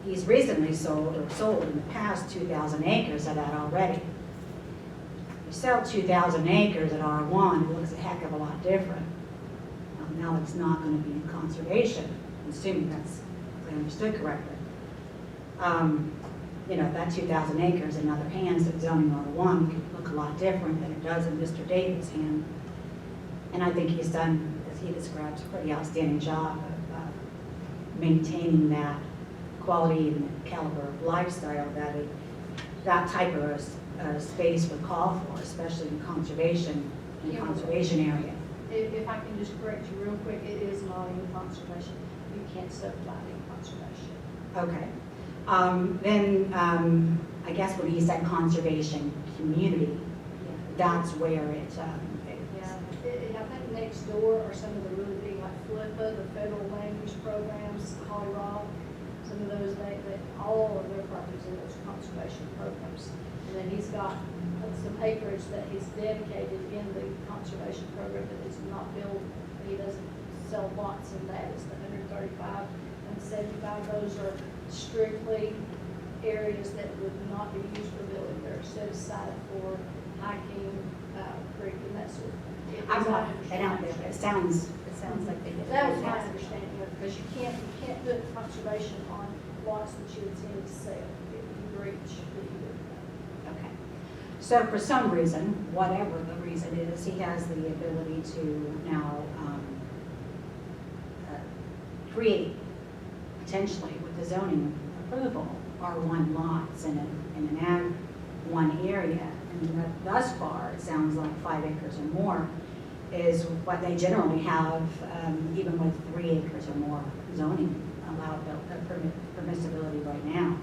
he's recently sold in the past 2,000 acres of that already. You sell 2,000 acres at R1, it looks a heck of a lot different. Now it's not going to be in conservation, assuming that's, if I understood correctly. You know, that 2,000 acres in other hands of zoning R1 could look a lot different than it does in Mr. Davis' hand. And I think he's done, as he describes, a pretty outstanding job of maintaining that quality and caliber of lifestyle that type of space would call for, especially in conservation area. If I can just correct you real quick, it is not in conservation. You can't subdivide in conservation. Okay. Then I guess when he said conservation community, that's where it. I think next door are some of the really big, like FLIPA, the federal land use programs, Holly Rock, some of those, all of their properties in those conservation programs. And then he's got some acreage that he's dedicated in the conservation program that is not built. He doesn't sell lots in that. It's the 135 and 75. Those are strictly areas that would not be used for building. They're set aside for hiking, creek, and that sort of thing. I'm not, I don't, it sounds like they did. That was my understanding, because you can't do conservation on lots that you intend to sell if you breach the. Okay. So for some reason, whatever the reason is, he has the ability to now create, potentially with the zoning approval, R1 lots in an ag 1 area. And thus far, it sounds like 5 acres or more is what they generally have, even with 3 acres or more zoning permissibility right now.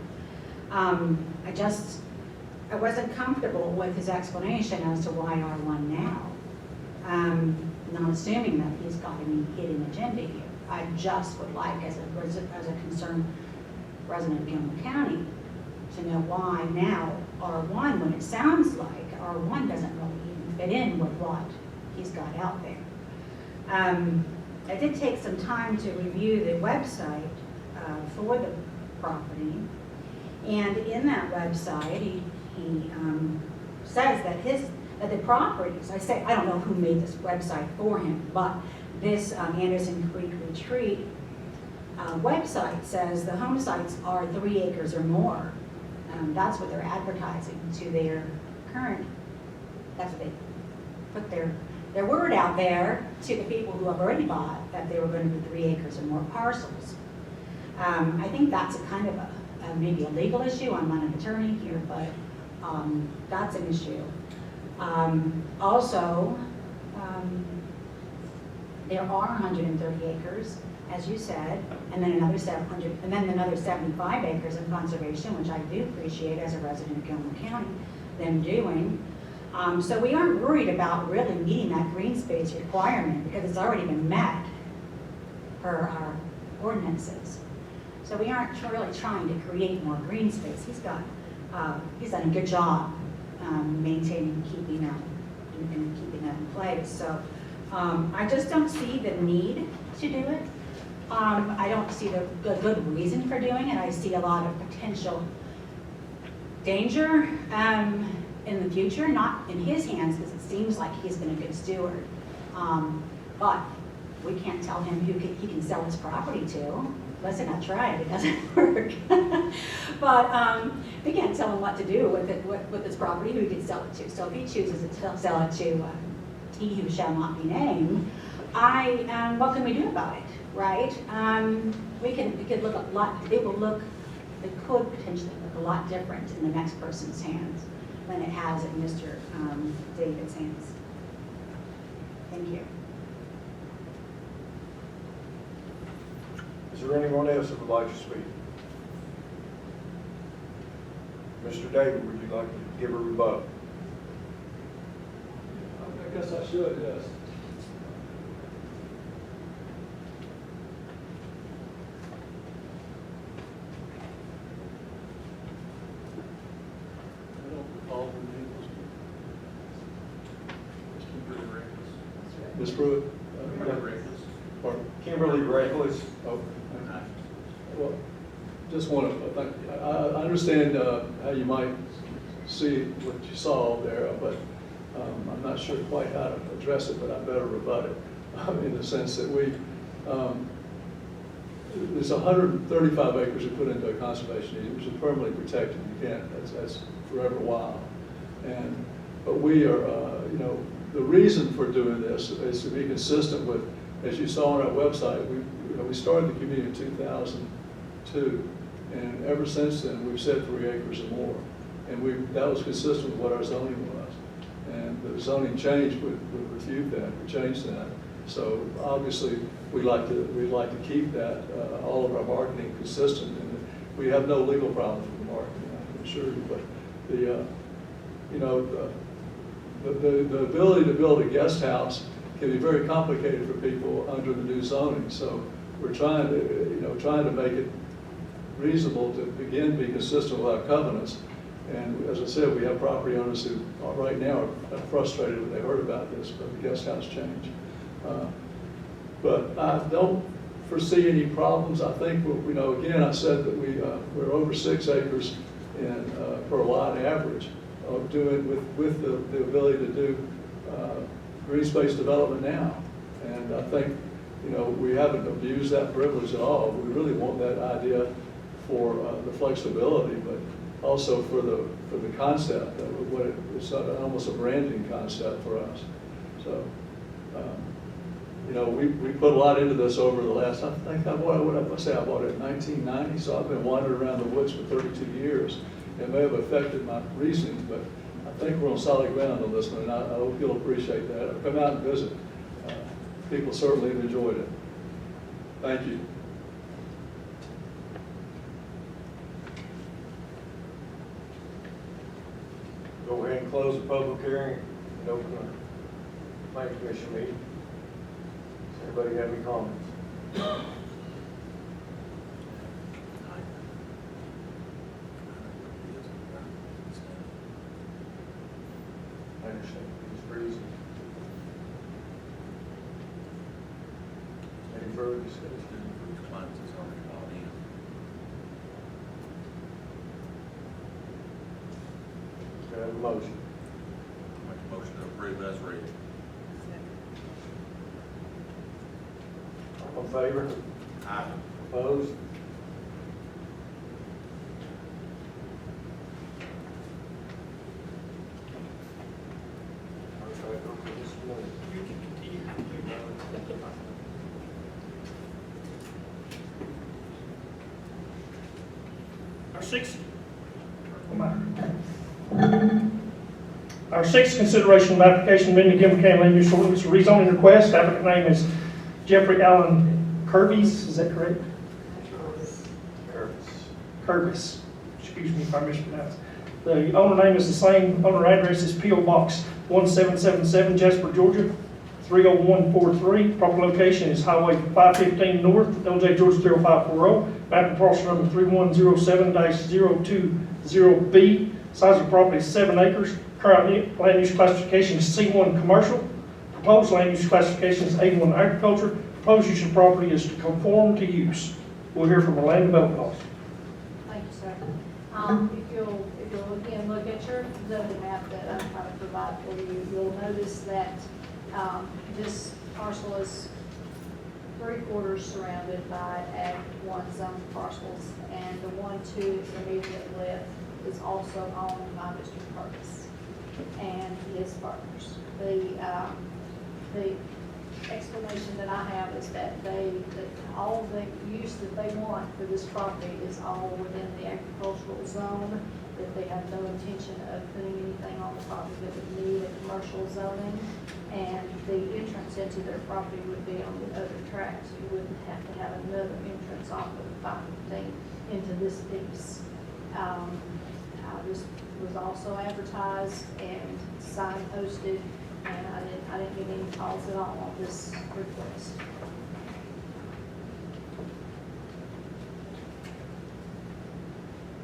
I wasn't comfortable with his explanation as to why R1 now. Not assuming that he's got any hidden agenda here. I just would like, as a concerned resident of Gilmer County, to know why now R1, when it sounds like R1 doesn't really even fit in with what he's got out there. I did take some time to review the website for the property, and in that website, he says that the properties, I don't know who made this website for him, but this Anderson Creek Retreat website says the home sites are 3 acres or more. That's what they're advertising to their current, that's what they put their word out there to the people who have already bought, that they were going to be 3 acres or more parcels. I think that's a kind of maybe a legal issue. I'm not an attorney here, but that's an issue. Also, there are 130 acres, as you said, and then another 700, and then another 75 acres in conservation, which I do appreciate as a resident of Gilmer County, them doing. So we aren't worried about really meeting that green space requirement because it's already been met per our ordinances. So we aren't really trying to create more green space. He's done a good job maintaining, keeping that in place. So I just don't see the need to do it. I don't see the good reason for doing it. I see a lot of potential danger in the future, not in his hands, because it seems like he's been a good steward. But we can't tell him who he can sell his property to. Listen, I tried, it doesn't work. But we can't tell him what to do with his property, who he can sell it to. So if he chooses to sell it to he who shall not be named, what can we do about it, right? We could look a lot, it could potentially look a lot different in the next person's hands than it has in Mr. David's hands. Thank you. Is there anyone else that would like to speak? Mr. David, would you like to give a rebuttal? I guess I should, yes. I don't recall the name. Ms. Pruitt? Pardon? Kimberly Reckless. Oh, well, just want to thank, I understand how you might see what you saw there, but I'm not sure quite how to address it, but I better rebut it in the sense that there's 135 acres we put into a conservation easement, which is permanently protected. You can't, that's forever wild. But we are, the reason for doing this is to be consistent with, as you saw on our website, we started the community in 2002, and ever since then we've said 3 acres or more, and that was consistent with what our zoning was. And the zoning change would refute that, would change that. So obviously we'd like to keep that all of our marketing consistent, and we have no legal problem with the marketing, I can assure you. But the ability to build a guest house can be very complicated for people under the new zoning. So we're trying to make it reasonable to begin to be consistent with our covenants. And as I said, we have property owners who right now are frustrated when they heard about this, but the guest house change. But I don't foresee any problems. I think, again, I said that we're over 6 acres per lot average of doing with the ability to do green space development now. And I think, you know, we haven't abused that privilege at all. We really want that idea for the flexibility, but also for the concept. It's almost a branding concept for us. So, you know, we put a lot into this over the last, I think I bought it in 1990, so I've been wandering around the woods for 32 years. It may have affected my reasoning, but I think we're on solid ground on this one, and I hope you'll appreciate that. Or come out and visit. People certainly have enjoyed it. Thank you. Go ahead and close the public hearing and open the planning commission meeting. Does anybody have any comments? I understand these reasons. Any further discussion? Do I have a motion? Make a motion to approve as read. All in favor? Aye. Opposed? Our sixth consideration of application amending Gilmer County Land Use Ordinance rezoning request. Applicant name is Jeffrey Allen Kirby. Is that correct? Curvis. Excuse me if I mispronounced. The owner name is the same. Owner address is P.O. Box 1777, Jasper, Georgia 30143. Proper location is Highway 515 North, LJ Georgia 30540. Map and parcel number 3107-020B. Size of property is 7 acres. Current land use classification is C1 commercial. Proposed land use classification is A1 agriculture. Proposed use of property is to conform to use. We'll hear from our land development officer. Thank you, sir. If you'll again look at your zoning map that I'm trying to provide for you, you'll notice that this parcel is 3/4 surrounded by Ag 1 zone parcels, and the one to its immediate left is also owned by Mr. Curtis and his partners. The explanation that I have is that all the use that they want for this property is all within the agricultural zone, that they have no intention of putting anything on the property that would need a commercial zoning, and the entrance into their property would be on the other track, so you wouldn't have to have another entrance off of 515 into this piece. This was also advertised and signposted, and I didn't get any calls at all on this request.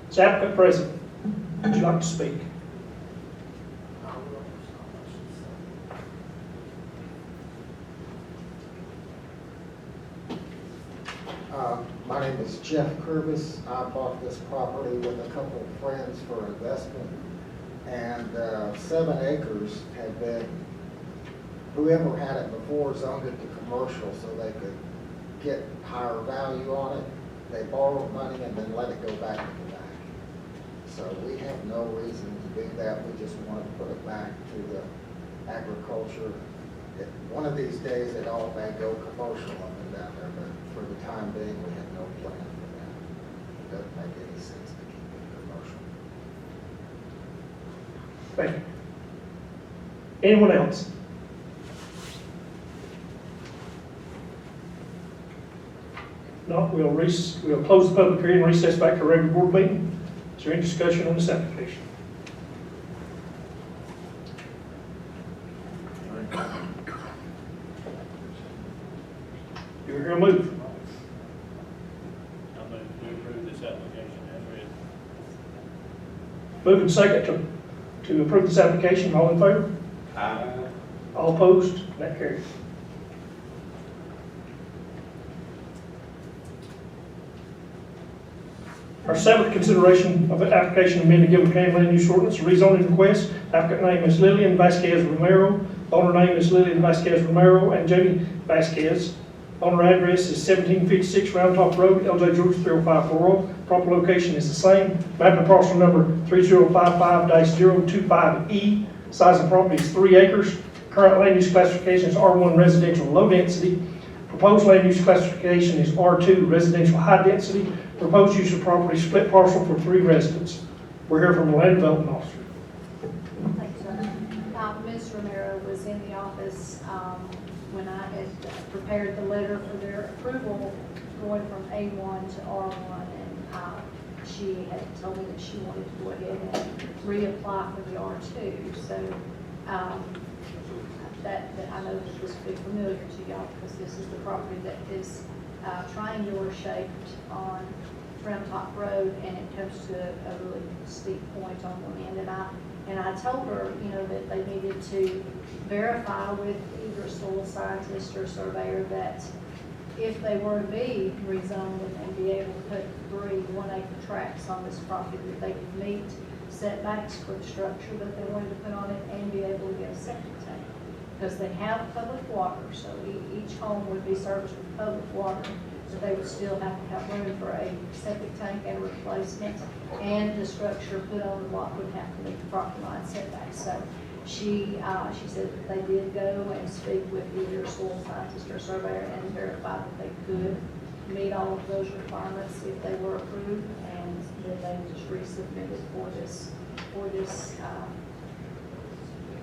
Is the applicant present? Would you like to speak? My name is Jeff Curvis. I bought this property with a couple of friends for investment, and 7 acres had been, whoever had it before zoned it to commercial so they could get higher value on it. They borrowed money and then let it go back to the bank. So we have no reason to do that. We just want to put it back to the agriculture. One of these days it all may go commercial up and down there, but for the time being we have no plan for that. It doesn't make any sense to keep it commercial. Thank you. Anyone else? No, we'll close the public hearing and recess back to a regular board meeting. Is there any discussion on this application? Do you hear a move? I'm going to approve this application as read. Moving second to approve this application. All in favor? Aye. All opposed? That carries. Our seventh consideration of an application amending Gilmer County Land Use Ordinance rezoning request. Applicant name is Lillian Vasquez Romero. Owner name is Lillian Vasquez Romero and Jamie Vasquez. Owner address is 1756 Round Top Road, LJ Georgia 30540. Proper location is the same. Map and parcel number 3055-025E. Size of property is 3 acres. Current land use classification is R1 residential low density. Proposed land use classification is R2 residential high density. Proposed use of property split parcel for 3 residents. We're here from the land development officer. Thank you, sir. Ms. Romero was in the office when I had prepared the letter for their approval going from A1 to R1, and she had told me that she wanted to go ahead and reapply for the R2. So that I know that this will be familiar to y'all because this is the property that is triangular shaped on Round Top Road, and it comes to a really steep point on one end. And I told her, you know, that they needed to verify with either a soil scientist or surveyor that if they were to be rezoned and be able to put 3 1-acre tracts on this property, that they could meet setbacks for the structure that they wanted to put on it and be able to get a septic tank. Because they have public water, so each home would be serviced with public water, so they would still have to have room for a septic tank and replacement, and the structure put on the lot would have to meet the property line setbacks. So she said that they did go and speak with either a soil scientist or surveyor and verify that they could meet all of those requirements if they were approved, and that they would just resubmit it for this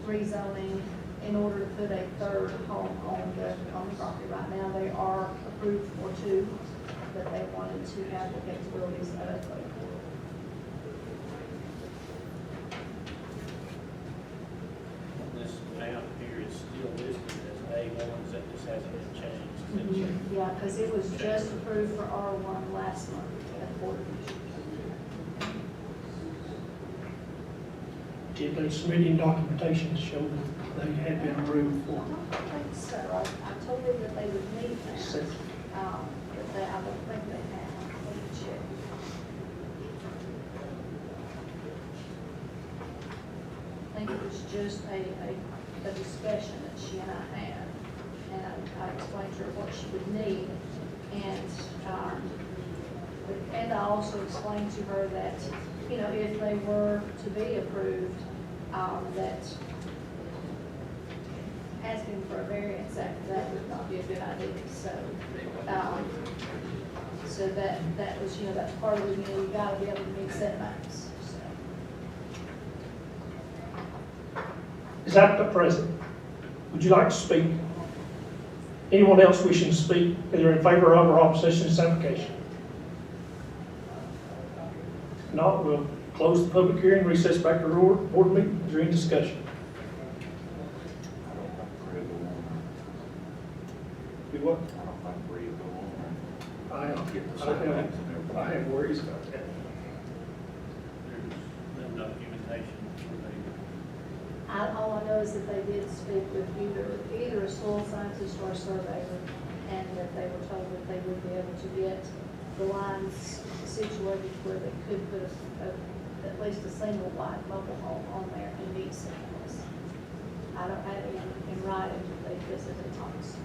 rezoning in order to put a 3rd home on the property. Right now, they are approved for 2, but they wanted to have the capabilities of a 3rd. This map here is still listed as A1, that this hasn't been changed since. Yeah, because it was just approved for R1 last month at the Board of Commissioners. Did they submit any documentation to show that they had been approved I for? don't think so. I told them that they would need that, but I don't think they have. Let me check. I think it was just a discussion that she and I had, and I explained to her what she would need, and I also explained to her that, you know, if they were to be approved, that asking for a variance after that would not be a good idea. So, so that was, you know, that's part of it. You know, you got to be able to meet setbacks. So. Is that the president? Would you like to speak? Anyone else wishing to speak, either in favor of or opposition to this application? If not, we'll close the public hearing, recess back to the board meeting. Is there any discussion? Do what? I have worries about that. There's no documentation for All I know is that they did speak with either a soil scientist or a surveyor, and that they were told that they would be able to get the lines situated where they could put at least a single wide mobile home on there and meet setbacks. I don't have it in writing, but they visited Thomas.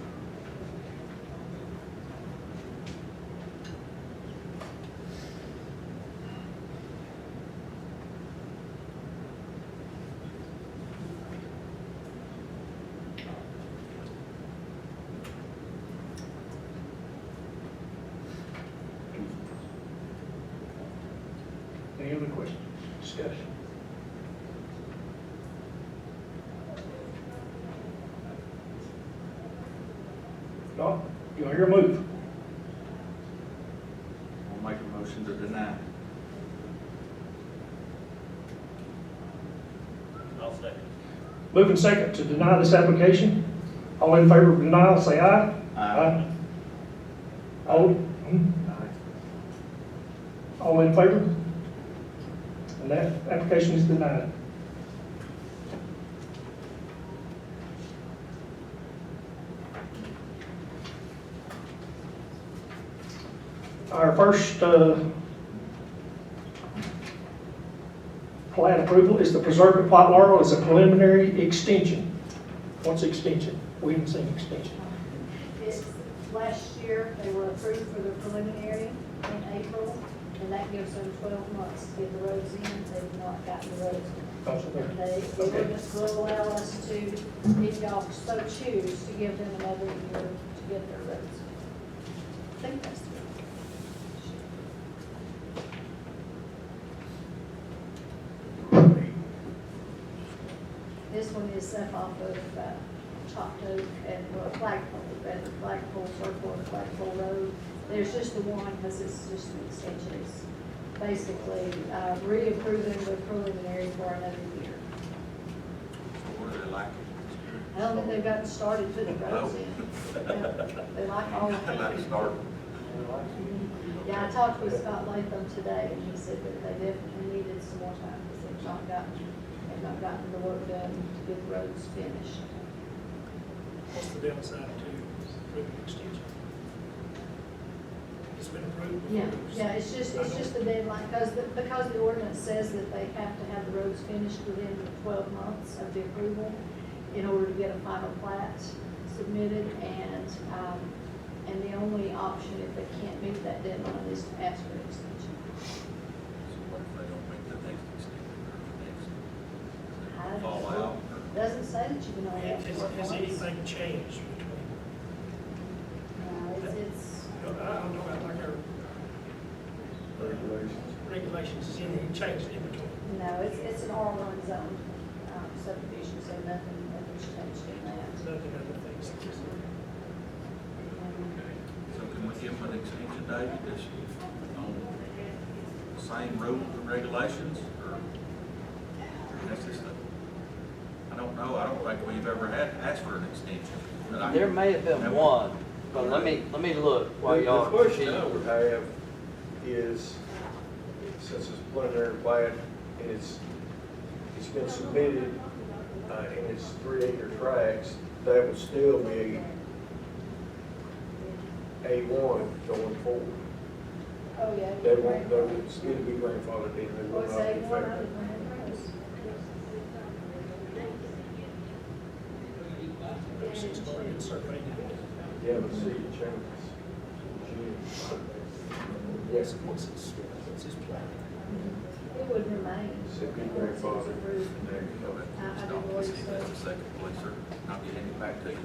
Any other questions, discussion? No? You want to hear a move? I'll make a motion to deny. I'll second. Moving second to deny this application. All in favor of denial, say aye. Aye. All in favor? And that application is denied. Our first plat approval is the preserved plat Laurel as a preliminary extension. What's the extension? We haven't seen extension. It's, last year, they were approved for the preliminary in April, and that gives them 12 months to get the roads in. They've not gotten the roads in. Also there. The ordinance will allow us to, if y'all so choose, to give them another year to get their roads. I think that's it. This one is up off of Chopped Oak and Flagpole, at the Flagpole Circle and Flagpole Road. There's just the one, because it's just an extension. It's basically reapproving the preliminary for another year. What do they like? I don't think they've gotten started putting roads in. They like all of They like to it. start. Yeah, I talked with Scott Latham today, and he said that they definitely needed some more time, because they've not gotten the work done to get the roads finished. What's the downside to approving extension? It's been approved before. Yeah, it's just the deadline, because the ordinance says that they have to have the roads finished within 12 months of the approval in order to get a final plat submitted, and the only option if they can't meet that deadline is to ask for an extension. So what if they don't make the next extension or the next? I don't Fall know. out? Doesn't say that you can only ask for it Has once. anything changed between? No, it's, I don't know, like our regulations, has anything changed in between? no, it's an R1 zone subdivision, so nothing's changed in that. Nothing other things. So can we give them an extension date this year on the same rules and regulations, or that's just I don't know, I don't think we've ever had, asked for an extension. But I- There may have been one, but let me look while y'all. The question I would have is, since it's preliminary plat and it's been submitted in its 3-acre tracts, that would still be A1 going forward. Oh, yeah. They would still be grandfathered in. They will What's not be A1? I affected. didn't know that. It's already been surveyed. Yeah, but see, it changes. Yes, what's his plan? It would remain. Should be Once it's grandfathered. approved. There you go. I Just do don't believe see so. that's the second place, sir. I'll be handing it back to you.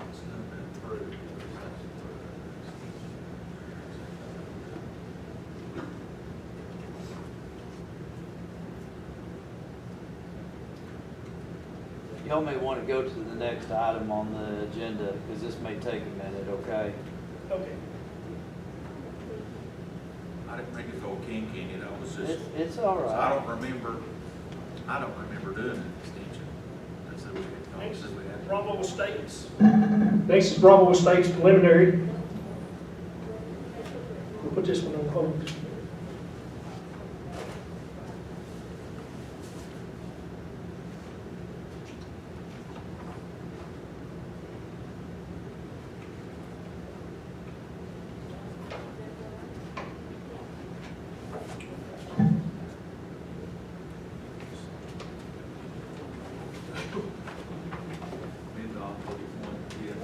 It's not been approved. Y'all may want to go to the next item on the agenda, because this may take a minute, okay? Okay. I didn't think it's all kinky, you know, it was just. It's all So right. I don't remember doing an extension. That's what we had, said we had. Bravo Estates. Next is Bravo Estates preliminary. We'll put this one on hold. Mid-off, 41, yes.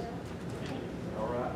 All right.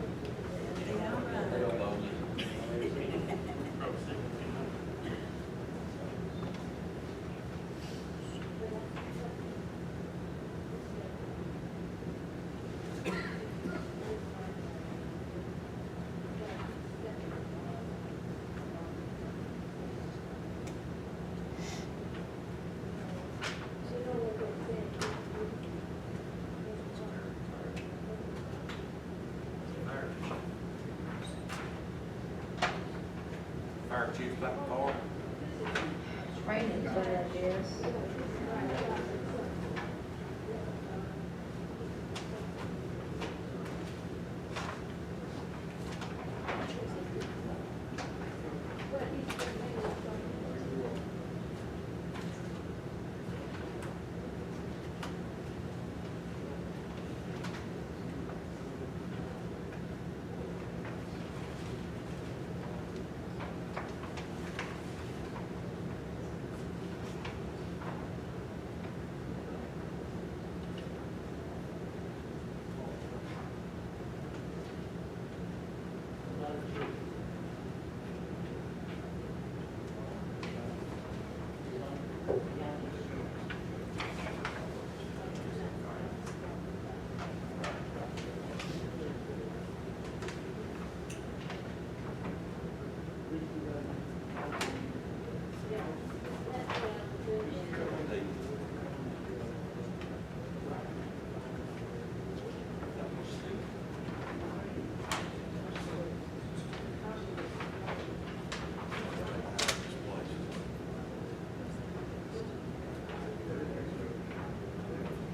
Fire chief back forward. Training's better, I guess.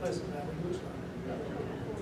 Pleasant Valley, Wisconsin.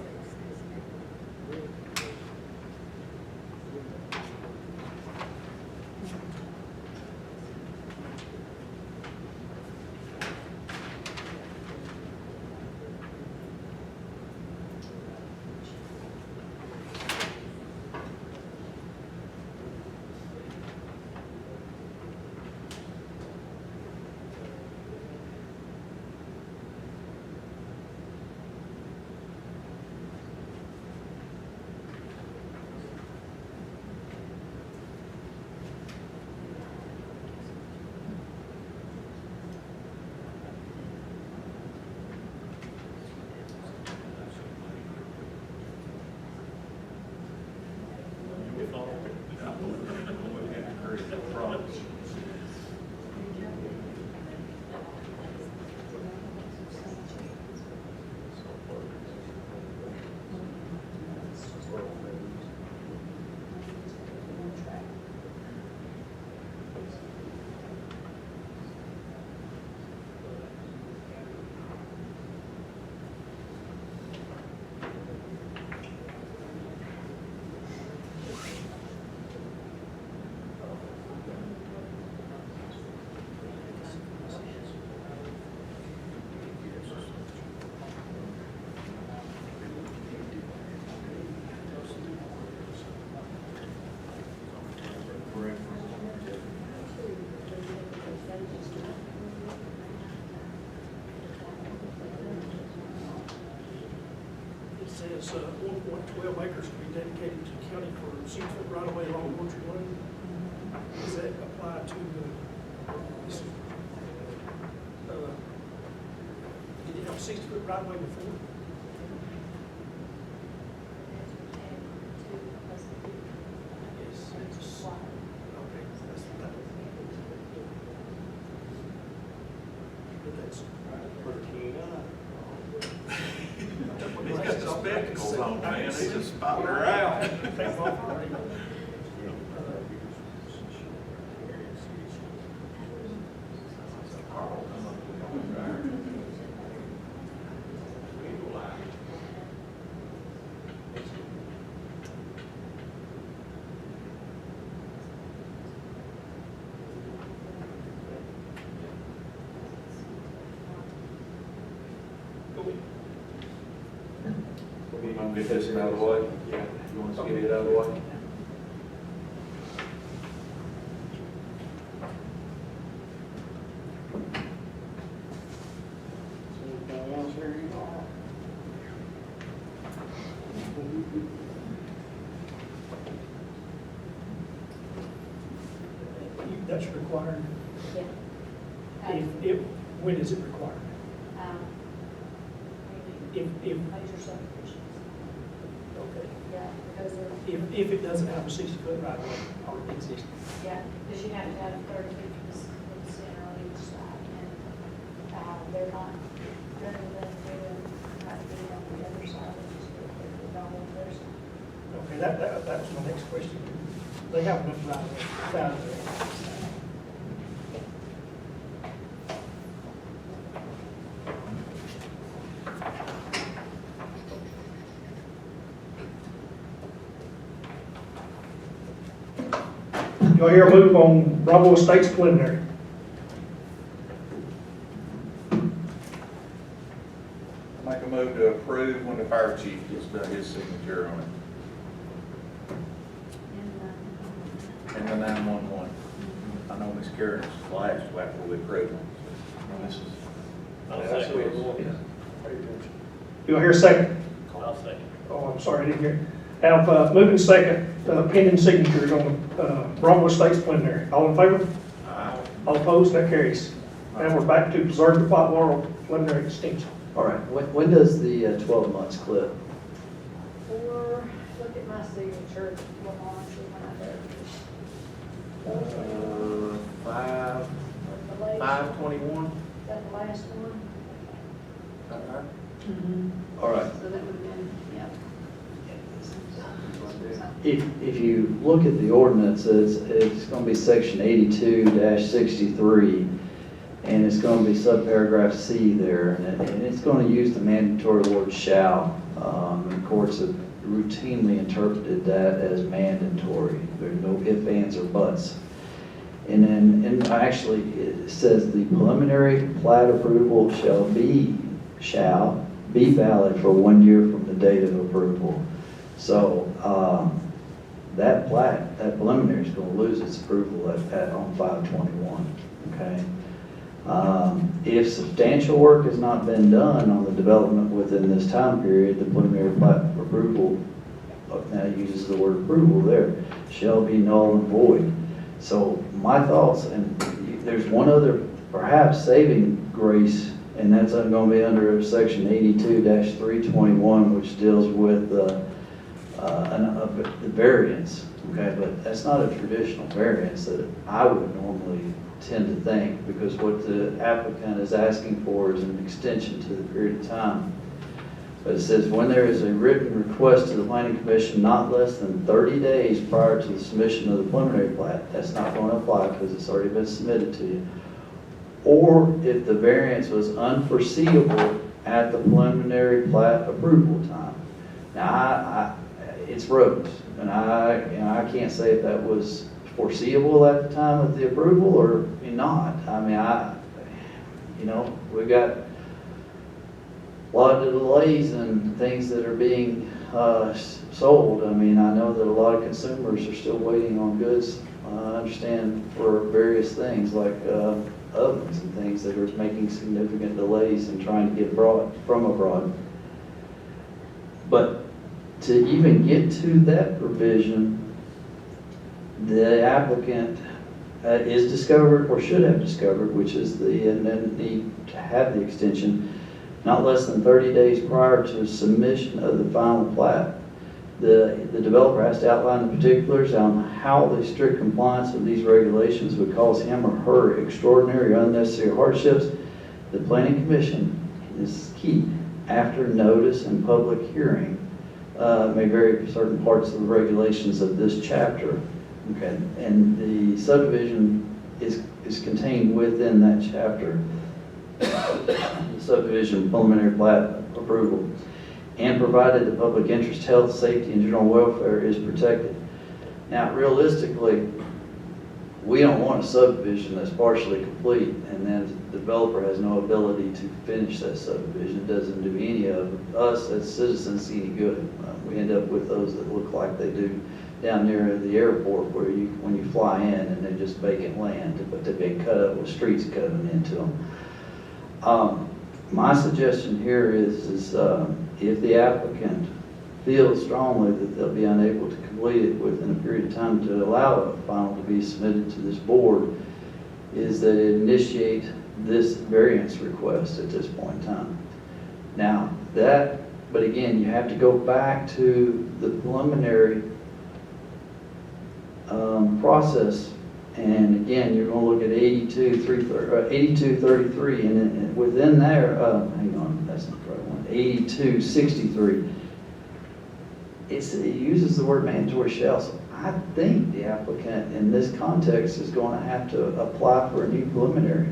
It says 1.12 acres to be dedicated to county for 6-foot right-of-way along Orchard Lane. Does that apply to this? Did it have a 60-foot right-of-way before? Yes. Okay. That's 13. He's got the spectacles on, man, he's just spotting her out. You want to get this out of the way? Yeah. You want us to get it out of the way? Anything else here you want? That's required. Yeah. When is it required? If, Major subdivisions, okay. yeah, because they're, If it doesn't have a 60-foot right of way already existing. yeah, because you have to have 30 feet from the center on each side, and they're not, rather than doing, not being on the other side, which is they're on their side. Okay, that was my next question. They have enough right of way out of there. Do I hear a move on Bravo Estates preliminary? Make a move to approve when the fire chief gets done his signature on it. And the 911. I know Miss Karen's last after we approve them. This is. That's what we're going. Do I hear a second? I'll second. Oh, I'm sorry, I didn't hear. Have moving second, pending signatures on Bravo Estates preliminary. All in favor? Aye. All opposed? That carries. Now we're back to preserve the White Laurel preliminary extension. All right, when does the 12 months clip? Or, look at my signature, what honestly, when I did. The latest, 5/21. is that the last one? All right, So that would have been, yeah. if you look at the ordinance, it's going to be section 82-63, And it's going to be subparagraph C there, and it's going to use the mandatory word shall. And courts have routinely interpreted that as mandatory. There's no ifs, ands, or buts. And then, and actually, it says the preliminary plat approval shall be valid for 1 year from the date of approval. So, that plat, that preliminary is going to lose its approval on 5/21, okay? If substantial work has not been done on the development within this time period, the preliminary plat approval, now it uses the word approval there, shall be null and void. So my thoughts, and there's one other perhaps saving grace, and that's going to be under section 82-321, which deals with the variance, okay? But that's not a traditional variance that I would normally tend to think, because what the applicant is asking for is an extension to the period of time. But it says, when there is a written request to the planning commission not less than 30 days prior to the submission of the preliminary plat, that's not going to apply because it's already been submitted to you. Or if the variance was unforeseeable at the preliminary plat approval time. Now, it's roads, and I can't say if that was foreseeable at the time of the approval or not. I mean, we've got a lot of delays and things that are being sold. I mean, I know that a lot of consumers are still waiting on goods, I understand, for various things like ovens and things that are making significant delays and trying to get from abroad. But to even get to that provision, the applicant is discovered, or should have discovered, which is the need to have the extension, not less than 30 days prior to submission of the final plat. The developer has to outline the particulars on how the strict compliance with these regulations would cause him or her extraordinary or unnecessary hardships. The planning commission, this is key, after notice and public hearing, may vary certain parts of the regulations of this chapter. Okay, and the subdivision is contained within that chapter. The subdivision preliminary plat approval, and provided the public interest, health, safety, and general welfare is protected. Now, realistically, we don't want a subdivision that's partially complete and then the developer has no ability to finish that subdivision. It doesn't do any of us as citizens any good. We end up with those that look like they do down near the airport, where when you fly in and they're just vacant land, but they've been cut up with streets cutting into them. My suggestion here is if the applicant feels strongly that they'll be unable to complete it within a period of time to allow a final to be submitted to this board, is that it initiate this variance request at this point in time. Now, but again, you have to go back to the preliminary process, and again, you're going to look at 8233, and within there, hang on, that's not the right one, 8263. It uses the word mandatory shall. So I think the applicant in this context is going to have to apply for a new preliminary.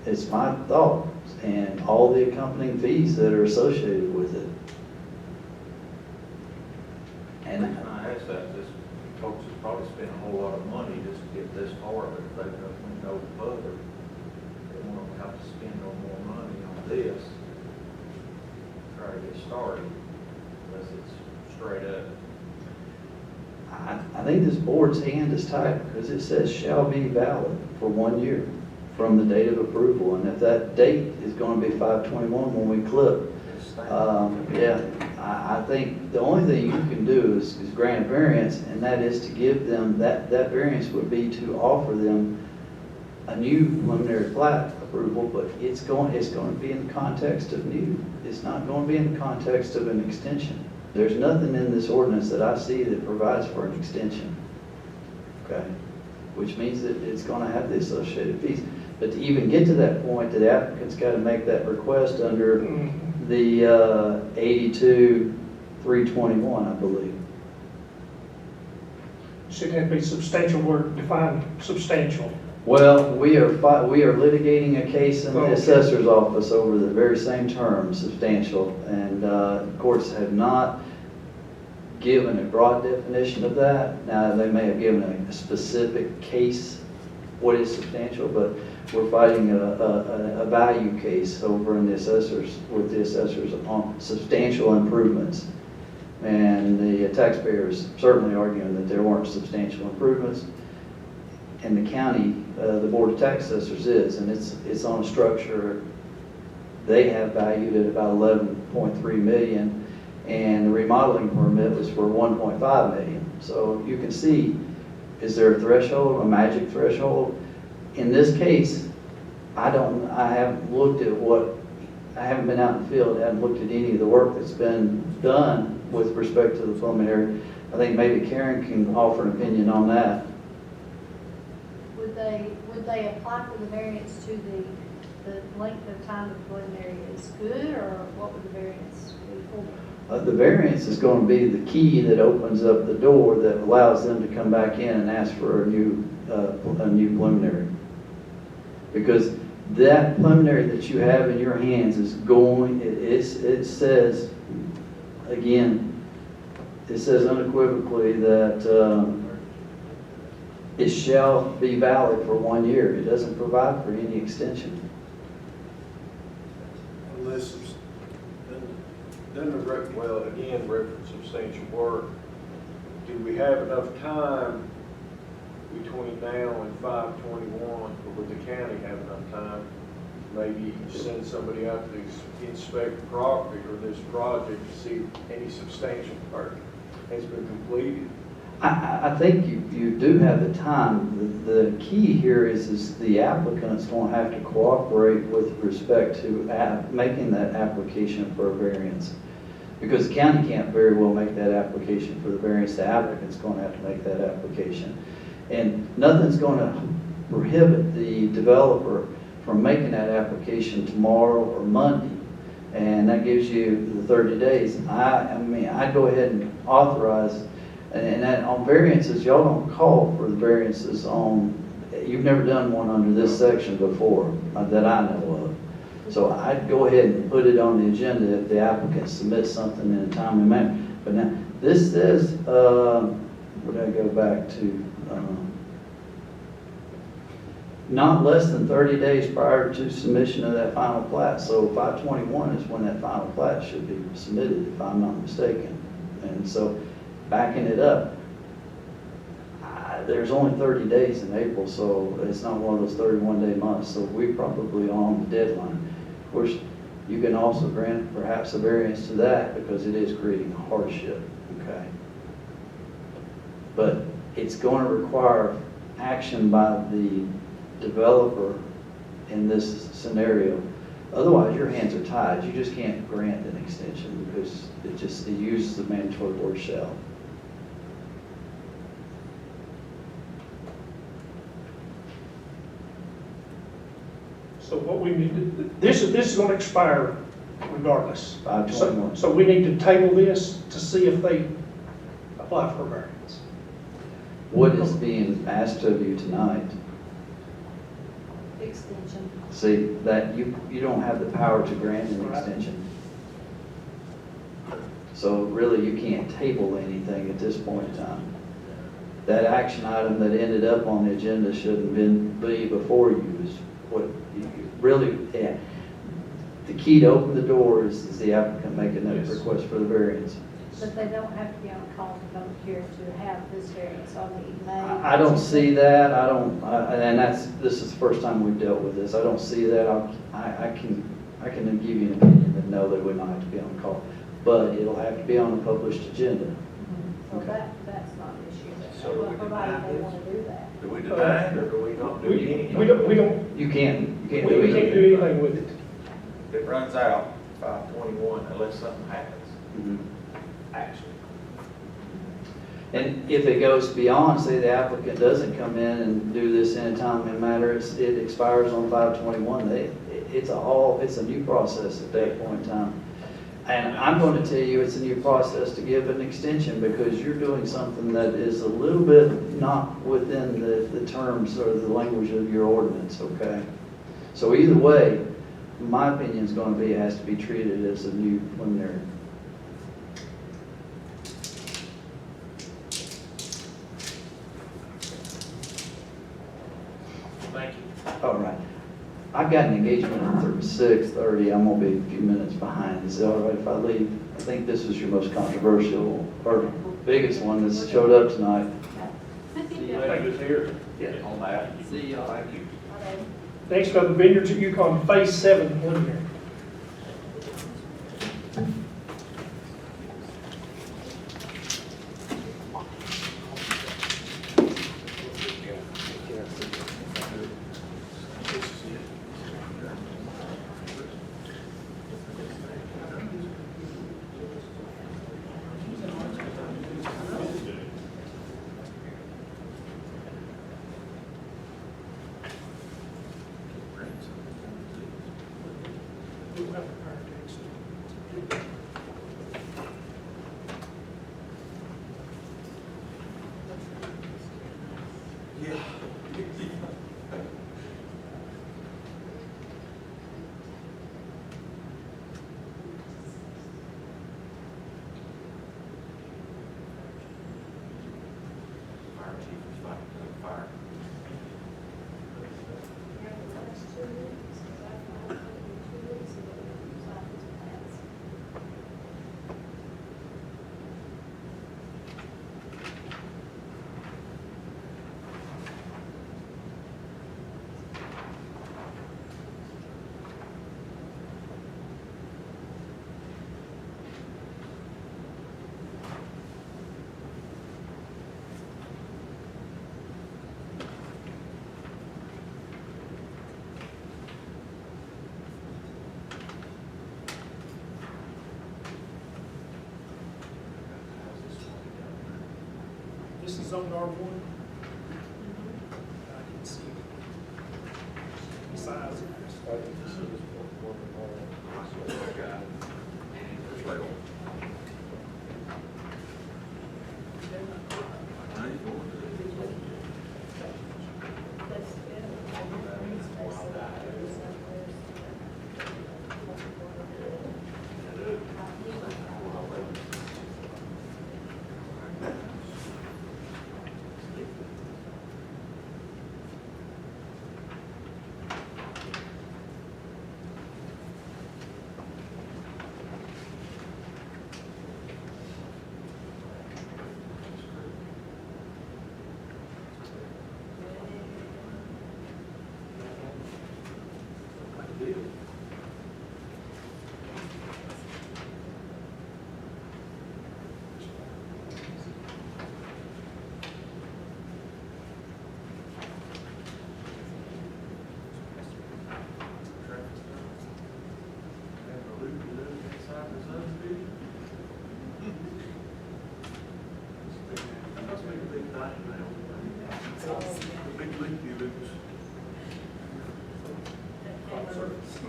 It's my thought, and all the accompanying fees that are associated with it. And Can I ask that? This folks have probably spent a whole lot of money just to get this far, but if they don't go further, they won't have to spend no more money on this. Try to get started, unless it's straight up. I think this board's hand is tied because it says shall be valid for 1 year from the date of approval. And if that date is going to be 5/21 when we clip, I think the only thing you can do is grant a variance, and that is to give them, that variance would be to offer them a new preliminary plat approval, but it's going to be in the context of new. It's not going to be in the context of an extension. There's nothing in this ordinance that I see that provides for an extension, okay? Which means that it's going to have the associated fees. But to even get to that point, the applicant's got to make that request under the 82-321, I believe. Shouldn't it be substantial work, define substantial? Well, we are litigating a case in the assessor's office over the very same term, substantial, and courts have not given a broad definition of that. Now, they may have given a specific case, what is substantial, but we're fighting a value case over in the assessors, with the assessors on substantial improvements. And the taxpayers certainly arguing that there weren't substantial improvements. And the county, the Board of Tax Assessors is, and it's on a structure they have valued at about 11.3 million, and the remodeling permit was for 1.5 million. So you can see, is there a threshold, a magic threshold? In this case, I haven't looked at I haven't been out in the field, I haven't looked at any of the work that's been done with respect to the preliminary. I think maybe Karen can offer an opinion on that. Would they apply for the variance to the length of time the preliminary is good, or what would the variance be for? The variance is going to be the key that opens up the door that allows them to come back in and ask for a new preliminary. Because that preliminary that you have in your hands is going, it says, again, it says unequivocally that it shall be valid for 1 year. It doesn't provide for any extension. Unless, then well, again, reference substantial work. Do we have enough time between now and 5/21, or would the county have enough time? Maybe send somebody out to inspect the property or this project to see if any substantial work has been completed? I think you do have the time. The key here is the applicant's going to have to cooperate with respect to making that application for a variance. Because the county can't very well make that application for the variance, the applicant's going to have to make that application. And nothing's going to prohibit the developer from making that application tomorrow or Monday. And that gives you the 30 days. I mean, I'd go ahead and authorize. And that on variances, y'all don't call for the variances on, you've never done one under this section before that I know of. So I'd go ahead and put it on the agenda if the applicant submits something in a timely manner. But now, this says, where did I go back to? Not less than 30 days prior to submission of that final plat. So 5/21 is when that final plat should be submitted, if I'm not mistaken. And so, backing it up, there's only 30 days in April, so it's not one of those 31-day months, so we're probably on the deadline. Of course, you can also grant perhaps a variance to that because it is creating a hardship, okay? But it's going to require action by the developer in this scenario. Otherwise, your hands are tied. You just can't grant an extension because it uses the mandatory word shall. So what we need to, this is going to expire regardless. 5/21. So we need to table this to see if they apply for a variance. What is being asked of you tonight? Extension. See, that you don't have the power to grant an extension. So really, you can't table anything at this point in time. That action item that ended up on the agenda shouldn't be before you is what you really, yeah. The key to open the door is the applicant making that request for the variance. But they don't have to be on a call to come here to have this variance on the May. I don't see that. This is the first time we've dealt with this. I don't see that. I can give you an opinion that no, they would not have to be on call, but it'll have to be on a published agenda. So that's not an issue. So do we Provided deny they this? want to do that. Do we deny it, or do we not do anything? We don't, You can't do we can't do anything with it. It runs out 5/21 unless something happens, Mhm. actually. And if it goes beyond, say the applicant doesn't come in and do this in a timely manner, it expires on 5/21. It's a new process at that point in time. And I'm going to tell you, it's a new process to give an extension because you're doing something that is a little bit not within the terms or the language of your ordinance, okay? So either way, my opinion is going to be, it has to be treated as a new preliminary. Thank you. All right. I've got an engagement at 6:30. I'm gonna be a few minutes behind. Is it all right if I leave? I think this is your most controversial or biggest one that's showed up tonight. See you later this year. Yeah. On that. See y'all. Thank you. Next up, the Vineyards at Yukon Phase 7 preliminary. Fire chief is fighting fire. This is zoned R1. I can see the size of this.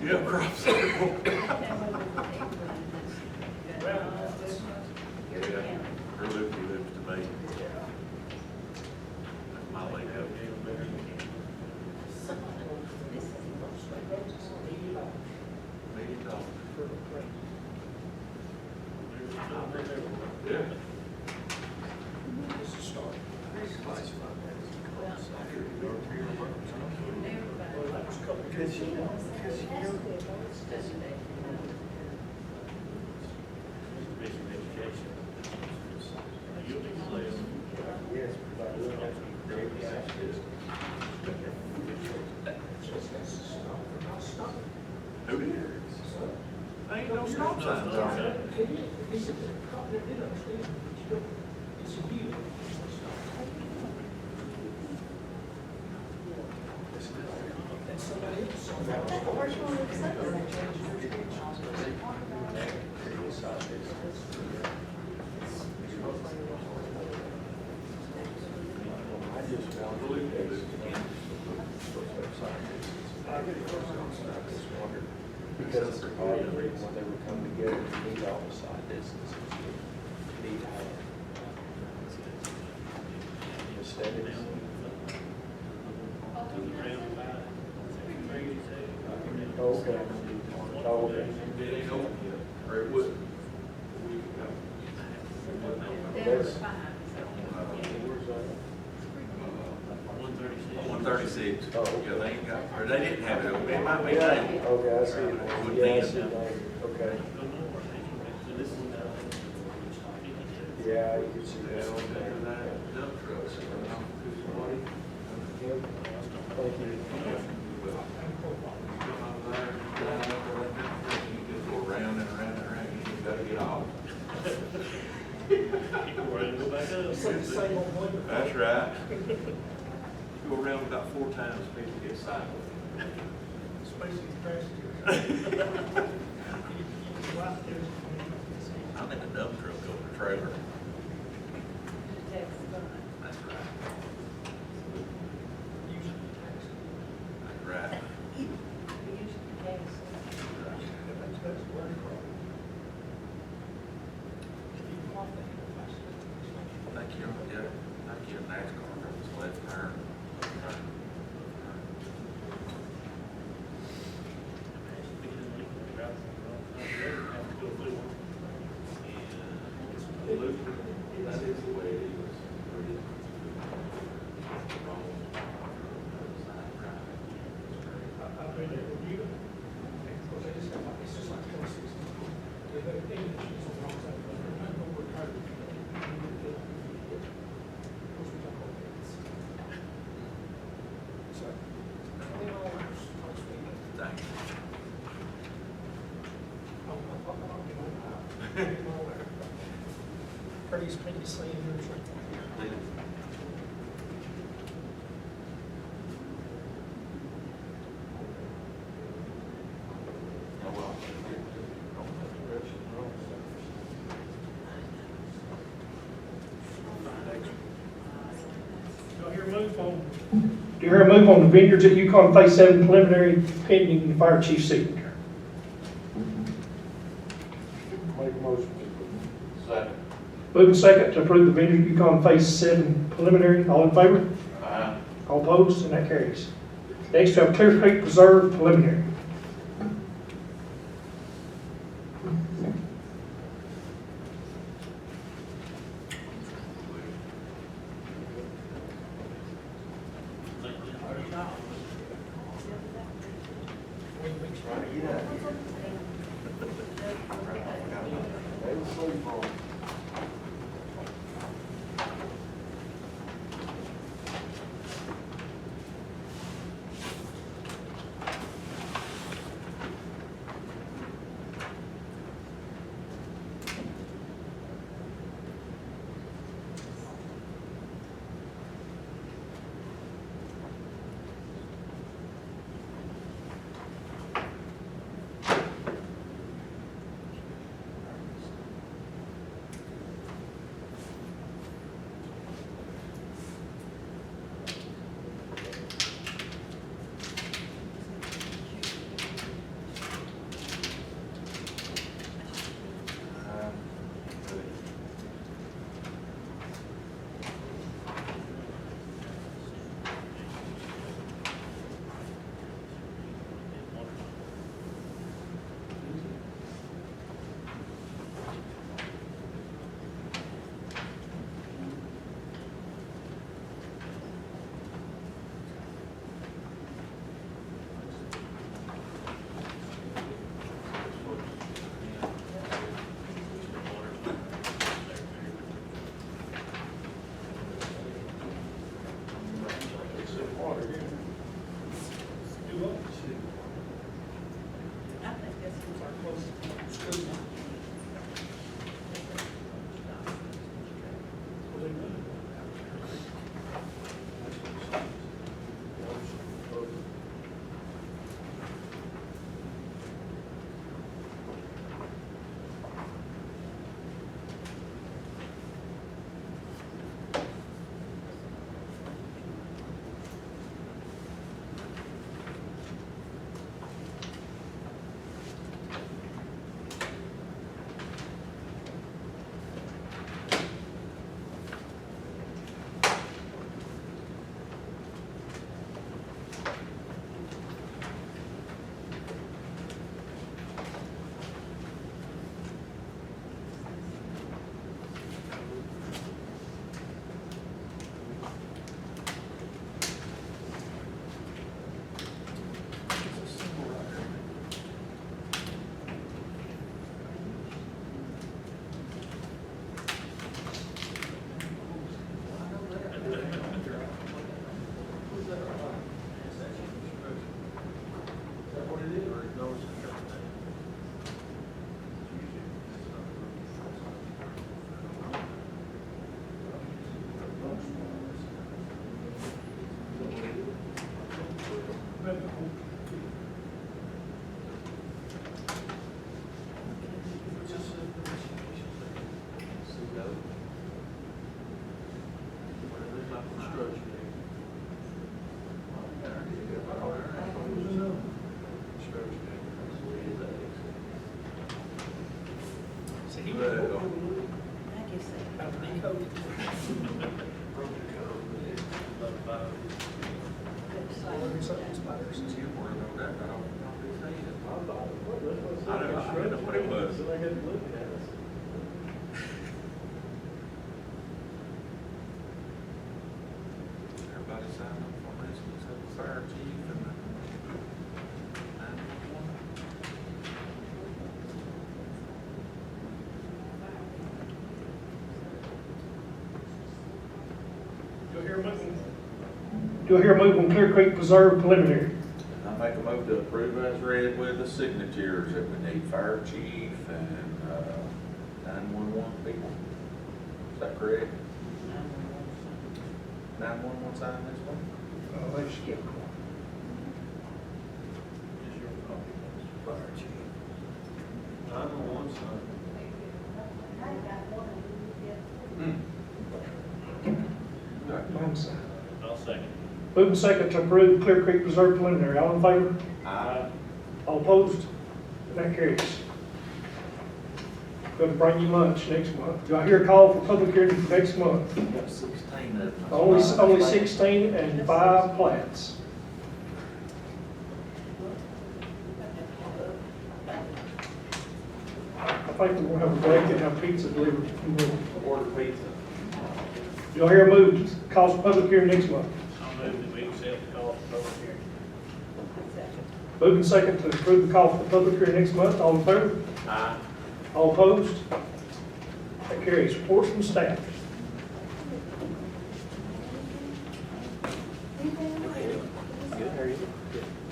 Yeah, crop circle. Yeah, her loop-de-loops to me. That's my way up. Million dollars. Yeah. Ain't no stop signs on it. Because it's part of the reason they were coming together to meet all outside businesses need to have aesthetics. Okay. Oh, okay. It ain't open yet, or it would. That's, 136. Oh, okay. Yeah, they ain't got, or they didn't have it open, it might be yeah, down. okay, I see. Yeah, I see. Okay. Yeah, you can see that on there. Dump trucks. Thank you. You just go around and around and around, you just gotta get off. That's right. Go around about 4 times, people get sideways. I'm in a dump truck over the trailer. That's right. That's right. Thank you, yeah, thank you, NASCAR, that was left turn. That is the way it is. Thank you. Pretty pretty seeing yours right there. Oh, well. Do I hear a move on? Do you hear a move on the vineyards at Yukon Phase 7 preliminary pending the fire chief's signature? Make a motion. Second. Moving second to approve the vineyard Yukon Phase 7 preliminary. All in favor? Aye. All opposed? And that carries. Next, we have Clear Creek Preserve preliminary. They were sleep on. Well, since you were no doubt, I don't know who they is. I don't know what it was. Everybody signed up for this, except the fire chief and the 911. Do I hear a move on Clear Creek Preserve preliminary? I make a move to approve as read with the signatures that we need fire chief and 911 people. Is that correct? 911 sign this one? Let's skip. Fire chief. 911 sign. Mine side. I'll second. Moving second to approve Clear Creek Preserve preliminary. All in favor? Aye. All opposed? That carries. Going to bring you lunch next month. Do I hear a call for public hearing for next month? Got 16 of them. Only 16 and 5 plats. I think we're going to have a break and have pizza delivered. Order pizza. Do I hear a move to call for public hearing next month? I'll move that we accept the call for public hearing. Moving second to approve the call for public hearing next month. All in favor? Aye. All opposed? That carries. Reports from staff.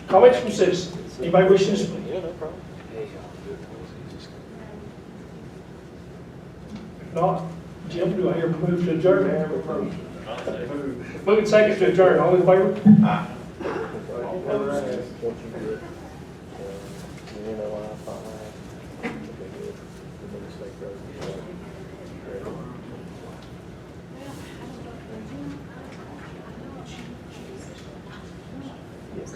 Comments from citizens? Anybody wishing to speak? If not, Jim, do I hear a move to adjourn? I'll second. Moving second to adjourn. All in favor? Aye. Yes.